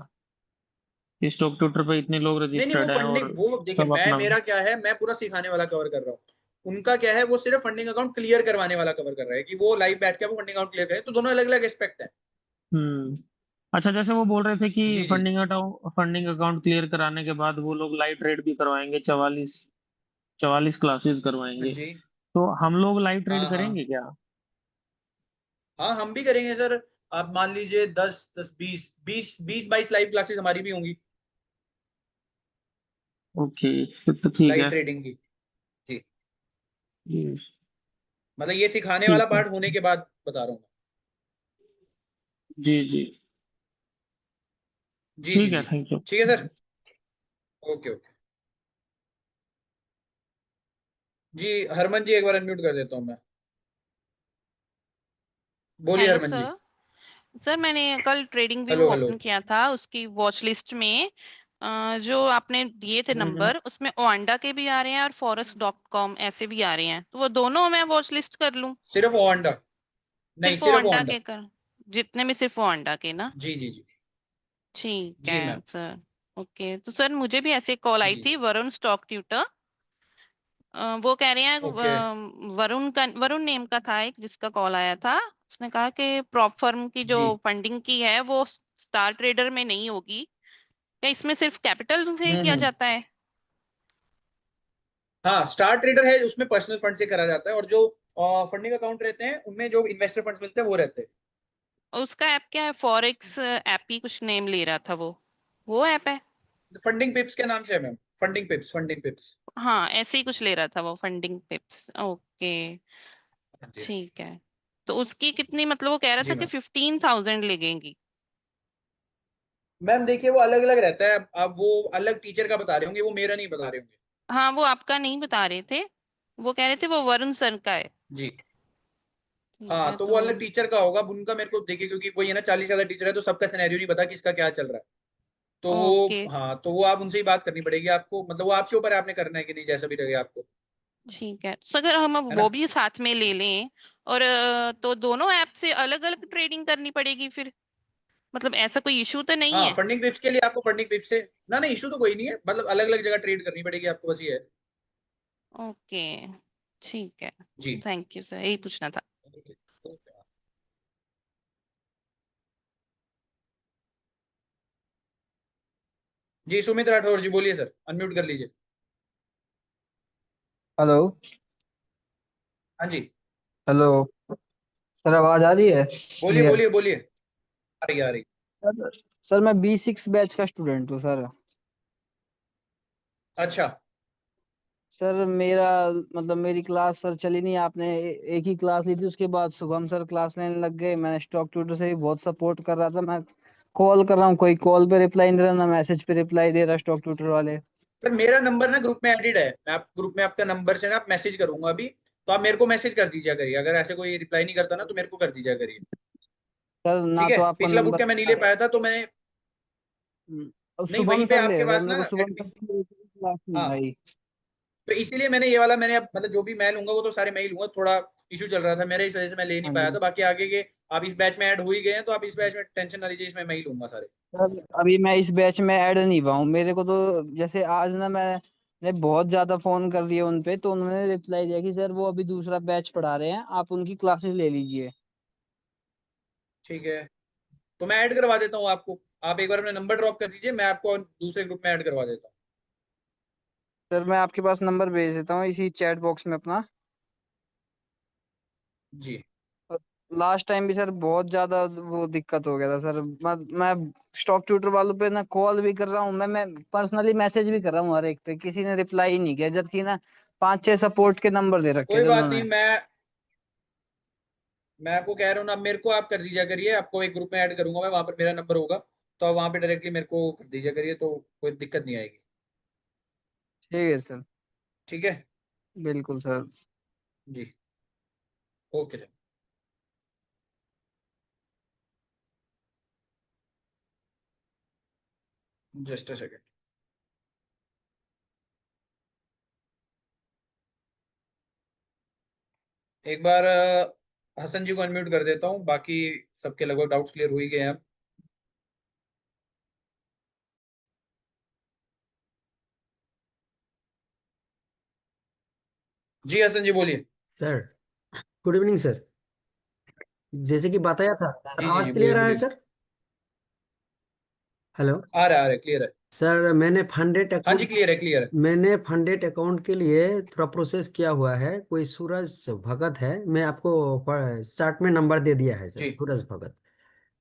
कि स्टॉक ट्विटर पे इतने लोग नहीं नहीं, वो रजिस्टर्ड हैं और फंडिंग, वो देखिए सब मैं, अपना। मेरा क्या है, मैं पूरा सिखाने वाला कवर कर रहा हूँ। उनका क्या है, वो सिर्फ फंडिंग अकाउंट क्लियर करवाने वाला कवर कर रहा है, कि वो लाइव बैठ के वो फंडिंग अकाउंट क्लियर करे, तो दोनों अलग अलग एस्पेक्ट है। हम्म। अच्छा, जैसे वो बोल रहे थे कि जी जी जी। फंडिंग अकाउंट क्लियर कराने के बाद वो लोग लाइव ट्रेड भी करवाएंगे, 44 क्लासेस हाँ करवाएंगे। जी। तो हम लोग लाइव ट्रेड हाँ हाँ करेंगे क्या? हाँ, हम भी करेंगे सर। आप मान लीजिए 10 10 20 20 22 लाइव क्लासेस हमारी भी होंगी ओके, फिर तो ठीक लाइव है। ट्रेडिंग की। जी। जी, मतलब ये सिखाने वाला ठीक है। पार्ट होने के बाद बता रहा हूँ। जी जी। जी जी ठीक है, जी। Thank you. ठीक है सर। Okay okay. जी हरमन जी, एक बार अनम्यूट कर देता हूँ मैं। बोलिए hello Harman ji. Sir. Sir मैंने कल trading view hello hello. Open किया था, उसकी वॉच लिस्ट में जो आपने दिए थे हम्म। नंबर, उसमें ओंडा के भी आ रहे हैं और फॉरेक्स.com ऐसे भी आ रहे हैं, तो वो दोनों मैं वॉच लिस्ट कर लूं? सिर्फ ओंडा? नहीं, सिर्फ सिर्फ ओंडा ओंडा। के कर, जितने भी सिर्फ ओंडा के ना? जी जी जी। ठीक जी है मैम। सर। ओके, तो सर मुझे भी ऐसे कॉल आई जी थी, जी। Varun stock tutor. वो कह रहे हैं ओके। वरुण नेम का था एक जिसका कॉल आया था। उसने कहा कि प्रॉप फर्म की जो जी। फंडिंग की है वो स्टार ट्रेडर में नहीं होगी, क्या इसमें सिर्फ कैपिटल से ही किया हम्म। जाता है? हाँ, स्टार ट्रेडर है उसमें पर्सनल फंड से करा जाता है, और जो फंडिंग अकाउंट रहते हैं उनमें जो इन्वेस्टर फंड्स मिलते हैं वो रहते हैं। और उसका ऐप क्या है? फॉरेक्स ऐप ही कुछ नेम ले रहा था वो ऐप है? फंडिंग पिप्स के नाम से है मैम, फंडिंग पिप्स, फंडिंग पिप्स। हाँ, ऐसे ही कुछ ले रहा था वो, फंडिंग पिप्स। ओके, हाँ जी। ठीक है। तो उसकी कितनी, मतलब वो कह रहा था जी कि मैम। 15,000 लगेंगी। मैम देखिए, वो अलग अलग रहता है, अब वो अलग टीचर का बता रहे होंगे, वो मेरा नहीं बता रहे होंगे। हाँ, वो आपका नहीं बता रहे थे, वो कह रहे थे वो वरुण सर का है। जी। ठीक हाँ, है तो वो तो। अलग टीचर का होगा, अब उनका मेरे को देखिए, क्योंकि वो ये ना 40 ज्यादा टीचर है, तो सबका सिनेरियो नहीं पता किसका क्या चल रहा है। तो ओके, वो, हाँ, तो वो आप उनसे ही बात करनी पड़ेगी आपको, मतलब वो आपके ऊपर है, आपने करना है कि नहीं, जैसा भी लगे आपको। ठीक है। तो अगर हम अब है वो ना? भी साथ में ले लें, और तो दोनों ऐप से अलग अलग ट्रेडिंग करनी पड़ेगी फिर? मतलब ऐसा कोई इशू तो नहीं हाँ, है? फंडिंग पिप्स के लिए आपको फंडिंग पिप्स से ना, नहीं इशू तो कोई नहीं है, मतलब अलग अलग जगह ट्रेड करनी पड़ेगी आपको, बस ये है। ओके, ठीक है। जी। थैंक यू सर, यही पूछना था। जी सुमित राठौर जी, बोलिए सर, अनम्यूट कर लीजिए। हेलो। हाँ जी। हेलो। सर आवाज आ रही है बोलिए क्लियर? बोलिए बोलिए। आ रही आ रही। सर सर मैं B6 बैच का स्टूडेंट हूँ सर। अच्छा। सर मेरा मतलब मेरी क्लास सर चली नहीं, आपने एक ही क्लास ली थी, उसके बाद शुभम सर क्लास लेने लग गए। मैंने स्टॉक ट्यूटर से भी बहुत सपोर्ट कर रहा था, मैं कॉल कर रहा हूँ, कोई कॉल पे रिप्लाई नहीं दे रहा, ना मैसेज पे रिप्लाई दे रहा स्टॉक ट्यूटर वाले। सर मेरा नंबर ना ग्रुप में एडिड है, मैं आप ग्रुप में आपका नंबर से ना आप मैसेज करूंगा अभी, तो आप मेरे को मैसेज कर दीजिए करिए, अगर ऐसे कोई रिप्लाई नहीं करता ना तो मेरे को कर दीजिए करिए। सर ना ठीक है, तो आपका पिछला बुक नंबर। क्या मैं नहीं ले पाया था, तो मैं, नहीं शुभम वहीं पे सर ले आपके रहे थे, पास मेरे ना को शुभम सर एडमिन। की क्लास नहीं हाँ, आई। तो इसीलिए मैंने ये वाला, मैंने अब मतलब जो भी मैं लूंगा वो तो सारे मैं ही लूंगा, थोड़ा इशू चल रहा था मेरे, इस वजह से मैं ले नहीं हाँ पाया जी। था, बाकी आगे के आप इस बैच में ऐड हो ही गए हैं, तो आप इस बैच में टेंशन ना लीजिए, इसमें मैं ही लूंगा सारे। सर अभी मैं इस बैच में ऐड नहीं हुआ हूँ, मेरे को तो जैसे आज ना मैंने बहुत ज्यादा फोन कर दिए उन पे, तो उन्होंने रिप्लाई दिया कि सर वो अभी दूसरा बैच पढ़ा रहे हैं, आप उनकी क्लासेस ले लीजिए। ठीक है, तो मैं ऐड करवा देता हूँ आपको। आप एक बार अपना नंबर ड्रॉप कर दीजिए, मैं आपको दूसरे ग्रुप में ऐड करवा देता हूँ। सर मैं आपके पास नंबर भेज देता हूँ इसी चैट बॉक्स में अपना। जी लास्ट टाइम भी सर बहुत ज्यादा वो दिक्कत हो गया था सर। मैं स्टॉक ट्यूटर वालों पे ना कॉल भी कर रहा हूँ, मैं पर्सनली मैसेज भी कर रहा हूँ हर एक पे, किसी ने रिप्लाई ही नहीं किया, जबकि ना 5-6 सपोर्ट के नंबर दे रखे कोई थे बात नहीं, उन्होंने। मैं आपको कह रहा हूँ ना, मेरे को आप कर दीजिए करिए, आपको एक ग्रुप में ऐड करूंगा मैं, वहां पर मेरा नंबर होगा, तो आप वहां पे डायरेक्टली मेरे को कर दीजिए करिए, तो कोई दिक्कत नहीं आएगी। ठीक है सर। ठीक है, बिल्कुल सर। जी ओके। जस्ट अ सेकेंड, एक बार हसन जी को अनम्यूट कर देता हूँ, बाकी सबके लगभग डाउट्स क्लियर हो ही गए हैं अब। जी हसन जी बोलिए। Sir good evening sir. जैसे कि बताया था सर, जी जी आवाज जी क्लियर गुड आया इवनिंग। सर? हेलो आ रहा है क्लियर है। सर, हाँ जी क्लियर है क्लियर है। मैंने फंडेड अकाउंट के लिए थोड़ा प्रोसेस किया हुआ है। कोई सूरज भगत है, मैं आपको स्टार्ट में नंबर दे दिया है सर, जी सूरज भगत।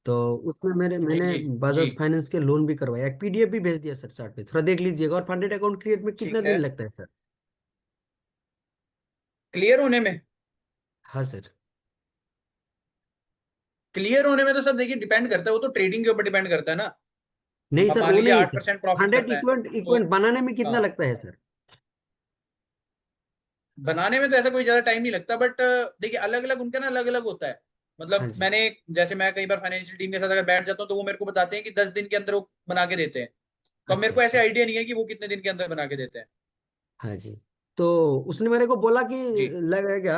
तो उसमें जी मैंने जी जी बजाज फाइनेंस के लोन भी करवाया, एक पीडीएफ भी भेज दिया सर, चार्ट पे थोड़ा देख लीजिएगा। और फंडेड अकाउंट क्रिएट में कितना ठीक दिन है, लगता है सर? क्लियर होने में, हाँ सर। क्लियर होने में तो सब देखिए डिपेंड करता है, वो तो ट्रेडिंग के ऊपर डिपेंड करता है ना। नहीं अब सर, मान वो लीजिए नहीं सर। 8% प्रॉफिट कर फंडेड रहे हैं इक्विवेंट तो, इक्विवेंट बनाने में कितना हाँ, लगता है सर? बनाने में तो ऐसा कोई ज्यादा टाइम नहीं लगता, बट देखिए अलग अलग उनका ना अलग अलग होता है। हाँ मतलब जी। मैंने, जैसे मैं कई बार फाइनेंशियल टीम के साथ अगर बैठ जाता हूँ तो वो मेरे को बताते हैं कि 10 दिन के अंदर वो बना के देते हैं। तो अब मेरे अच्छा को ऐसे अच्छा। आइडिया नहीं है कि वो कितने दिन के अंदर बना के देते हैं। हाँ जी। तो उसने मेरे को बोला कि जी लगेगा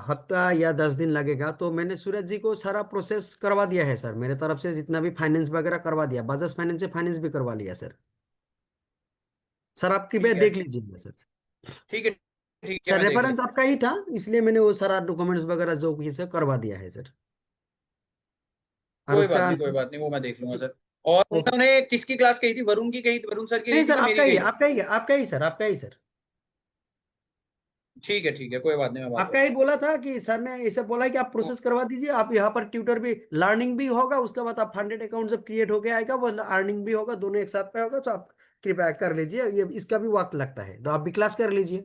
हफ्ता या 10 दिन लगेगा। तो मैंने सूरज जी को सारा प्रोसेस करवा दिया है सर, मेरे तरफ से जितना भी फाइनेंस वगैरह करवा दिया, बजाज फाइनेंस से फाइनेंस भी करवा लिया सर। सर आप कृपया ठीक है देख लीजिएगा सर। ठीक है ठीक है, सर मैं देख रेफरेंस लेता हूँ। आपका ही था, इसलिए मैंने वो सारा डॉक्यूमेंट्स वगैरह जो भी है करवा दिया है सर। और उसका कोई बात नहीं, वो मैं देख लूंगा सर। और उन्होंने किसकी क्लास कही थी, वरुण की कही थी, वरुण सर की कही नहीं थी सर, कि मेरी आपका ही कही थी? आपका ही आपका ही सर, आपका ही सर। ठीक है कोई बात नहीं, मैं बात आपका ही करता बोला था कि सर ने ऐसे बोला है कि आप हूँ। प्रोसेस करवा दीजिए, आप यहाँ पर ट्यूटर भी, लर्निंग भी होगा, उसके बाद आप फंडेड अकाउंट जब क्रिएट होके आएगा वो अर्निंग भी होगा, दोनों एक साथ पे होगा। तो आप कृपया कर लीजिए, ये इसका भी वक्त लगता है, तो आप भी क्लास कर लीजिए।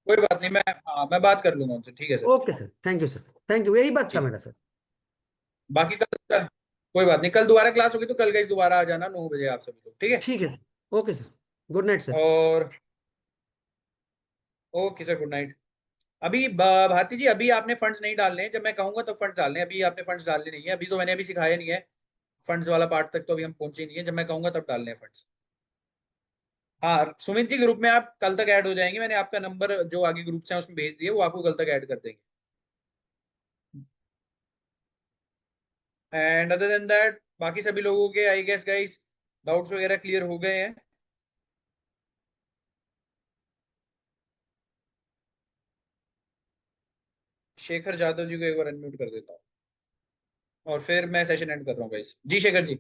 कोई बात नहीं, मैं, हाँ, मैं बात कर लूंगा उनसे, ठीक है sir. Okay sir, thank you sir, thank you, यही बात था जी, मेरा सर। बाकी कोई बात नहीं, कल दोबारा क्लास होगी तो कल गई दोबारा आ जाना 9 बजे आप सभी लोग, ठीक है? ठीक है sir, okay sir, good night sir. और ओके सर, गुड नाइट। अभी भारती जी, अभी आपने फंड्स नहीं डालने हैं, जब मैं कहूंगा तब फंड्स डालने हैं, अभी आपने फंड्स डालने नहीं है, अभी तो मैंने अभी सिखाया नहीं है। फंड्स वाला पार्ट तक तो अभी हम पहुंचे नहीं है, जब मैं कहूंगा तब डालने हैं फंड्स। हाँ सुमित जी, ग्रुप में आप कल तक ऐड हो जाएंगे, मैंने आपका नंबर जो आगे ग्रुप्स हैं उसमें भेज दिए, वो आपको कल तक ऐड कर देंगे। एंड अदर देन दैट बाकी सभी लोगों के आई गेस गाइस डाउट्स वगैरह क्लियर हो गए हैं। शेखर जादव जी को एक बार अनम्यूट कर देता हूँ और फिर मैं सेशन एंड कर रहा हूँ गाइस। जी शेखर जी,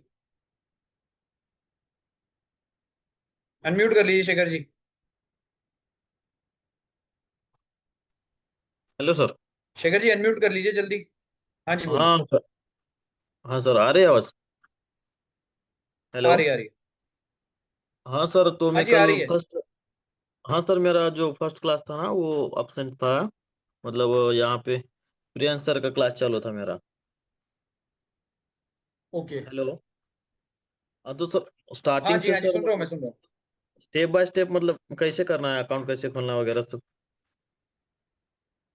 अनम्यूट कर लीजिए Shekhar ji. Hello sir. Shekhar ji unmute कर लीजिए जल्दी। हाँ जी बोलिए। हाँ सर। हाँ सर, आ रही है आवाज? आ हेलो। रही, आ रही है। हाँ सर, तो हाँ मैं जी आ कल रही है। फर्स्ट, हाँ सर, मेरा जो फर्स्ट क्लास था ना वो अब्सेंट था। मतलब यहाँ पे प्रियांश सर का क्लास चालू था मेरा। ओके। हेलो। हाँ तो सर, हाँ स्टार्टिंग जी से हाँ जी, सर सुन रहा हूँ, मैं मतलब सुन रहा हूँ। स्टेप बाय स्टेप, मतलब कैसे करना है, अकाउंट कैसे खोलना है वगैरह सब।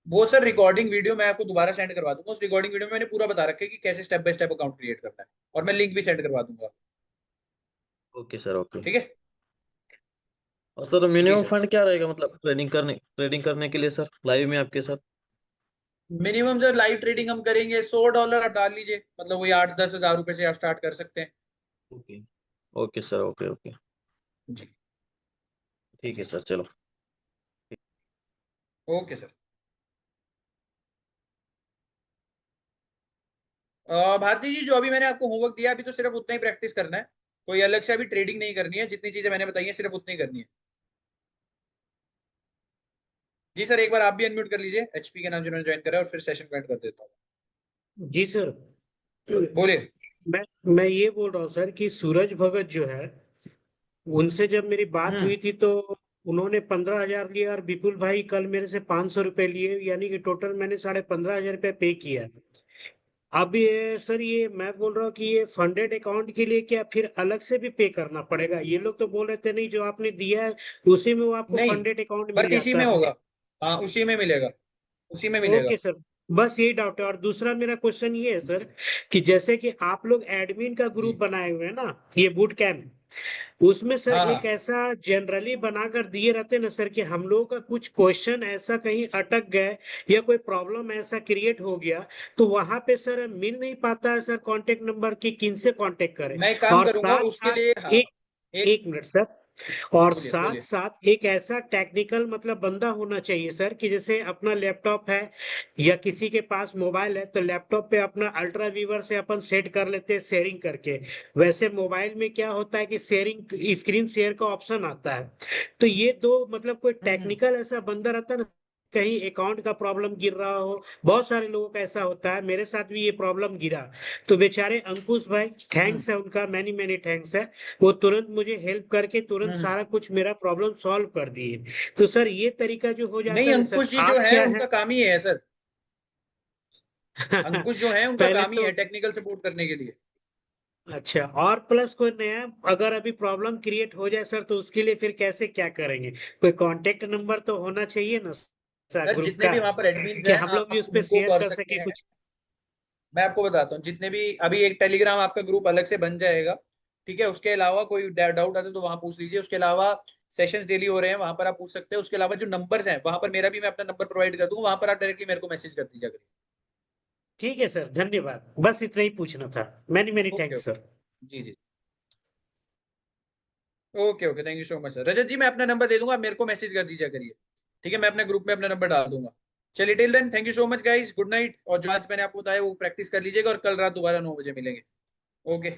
वो सर रिकॉर्डिंग वीडियो मैं आपको दोबारा सेंड करवा दूंगा, उस रिकॉर्डिंग वीडियो में मैंने पूरा बता रखा है कि कैसे step by step account create करना है, और मैं लिंक भी सेंड करवा दूंगा। Okay sir, okay. ठीक है। और सर जी मिनिमम सर, फंड क्या रहेगा, मतलब ट्रेडिंग करने के लिए सर, लाइव में आपके साथ? मिनिमम जब लाइव ट्रेडिंग हम करेंगे $100 आप डाल लीजिए, मतलब वही 8-10 हज़ार रुपए से आप स्टार्ट कर सकते हैं। Okay. Okay sir, okay okay. जी ठीक है जी सर, चलो। Okay sir. भारती जी, जो अभी मैंने आपको होमवर्क दिया अभी तो सिर्फ उतना ही प्रैक्टिस करना है, कोई अलग से अभी ट्रेडिंग नहीं करनी है, जितनी चीजें मैंने बताई है सिर्फ उतनी करनी है। जी सर, एक बार आप भी अनम्यूट कर लीजिए, एचपी के नाम जिन्होंने ज्वाइन करा है, और फिर सेशन को एंड कर देता हूँ। जी सर, बोलिए। मैं ये बोल रहा हूँ सर कि सूरज भगत जो है, उनसे जब मेरी बात हुई थी तो उन्होंने 15,000 लिए और विपुल भाई कल मेरे से 500 रुपए लिए, यानी कि टोटल मैंने 15,500 रुपये पे किया। अब ये सर, ये मैं बोल रहा हूँ कि ये फंडेड अकाउंट के लिए क्या फिर अलग से भी पे करना पड़ेगा? ये लोग तो बोल रहे थे नहीं, जो आपने दिया है उसी में वो आपको नहीं, फंडेड अकाउंट मिल बस इसी जाता में है। होगा। हाँ, उसी में मिलेगा, उसी में मिलेगा। ओके सर, बस यही डाउट है। और दूसरा मेरा क्वेश्चन ये है सर कि जैसे कि आप लोग एडमिन का ग्रुप बनाए हुए हैं ना, ये बूट कैंप, उसमें सर हाँ, एक ऐसा जनरली बनाकर दिए रहते हैं ना सर कि हम लोगों का कुछ क्वेश्चन ऐसा कहीं अटक गए या कोई प्रॉब्लम ऐसा क्रिएट हो गया तो वहां पे सर मिल नहीं पाता है सर कांटेक्ट नंबर की, किन से कांटेक्ट करें? मैं काम और करूंगा साथ उसके साथ लिए। हाँ, एक एक एक मिनट सर, और बोलिए साथ बोलिए। साथ एक ऐसा टेक्निकल मतलब बंदा होना चाहिए सर कि जैसे अपना लैपटॉप है या किसी के पास मोबाइल है तो लैपटॉप पे अपना अल्ट्रा वीवर से अपन सेट कर लेते हैं शेयरिंग करके। वैसे मोबाइल में क्या होता है कि शेयरिंग स्क्रीन शेयर का ऑप्शन आता है। तो ये दो मतलब कोई टेक्निकल ऐसा बंदा रहता है ना, कहीं अकाउंट का प्रॉब्लम गिर रहा हो, बहुत सारे लोगों का ऐसा होता है, मेरे साथ भी ये प्रॉब्लम गिरा। तो बेचारे अंकुश भाई, थैंक्स है उनका, मैनी मैनी थैंक्स है, वो तुरंत मुझे हेल्प करके तुरंत सारा कुछ मेरा प्रॉब्लम सॉल्व कर दिए। तो सर ये तरीका जो हो जाता नहीं, है ना सर, अंकुश जी जो आप है क्या उनका है? काम ही है सर। अंकुश जो है उनका पहले काम ही तो है टेक्निकल सपोर्ट करने के लिए। अच्छा, और प्लस कोई नया अगर अभी प्रॉब्लम क्रिएट हो जाए सर तो उसके लिए फिर कैसे क्या करेंगे? कोई कांटेक्ट नंबर तो होना चाहिए ना सर सर, ग्रुप जितने का, भी वहां पर एडमिन कि हैं हम लोग भी आप उस पे उनको शेयर कर कर सकते सके हैं। कुछ। मैं आपको बताता हूँ, जितने भी अभी एक टेलीग्राम आपका ग्रुप अलग से बन जाएगा, ठीक है, उसके अलावा कोई डाउट आता है तो वहां पूछ लीजिए। उसके अलावा सेशंस डेली हो रहे हैं, वहां पर आप पूछ सकते हैं। उसके अलावा जो नंबर्स हैं वहां पर मेरा भी, मैं अपना नंबर प्रोवाइड कर दूंगा, वहां पर आप डायरेक्टली मेरे को मैसेज कर दीजिए। ठीक है सर, धन्यवाद, बस इतना ही पूछना था। Many many okay thanks okay. Sir. जी जी। Okay okay, thank you so much sir. Rajat ji, मैं अपना नंबर दे दूंगा, आप मेरे को मैसेज कर दीजिए करिए, ठीक है? मैं अपने ग्रुप में अपना नंबर डाल दूंगा। चलिए, till then thank you so much guys, good night. और जो आज मैंने आपको बताया वो प्रैक्टिस कर लीजिएगा, और कल रात दोबारा 9 बजे मिलेंगे। ओके।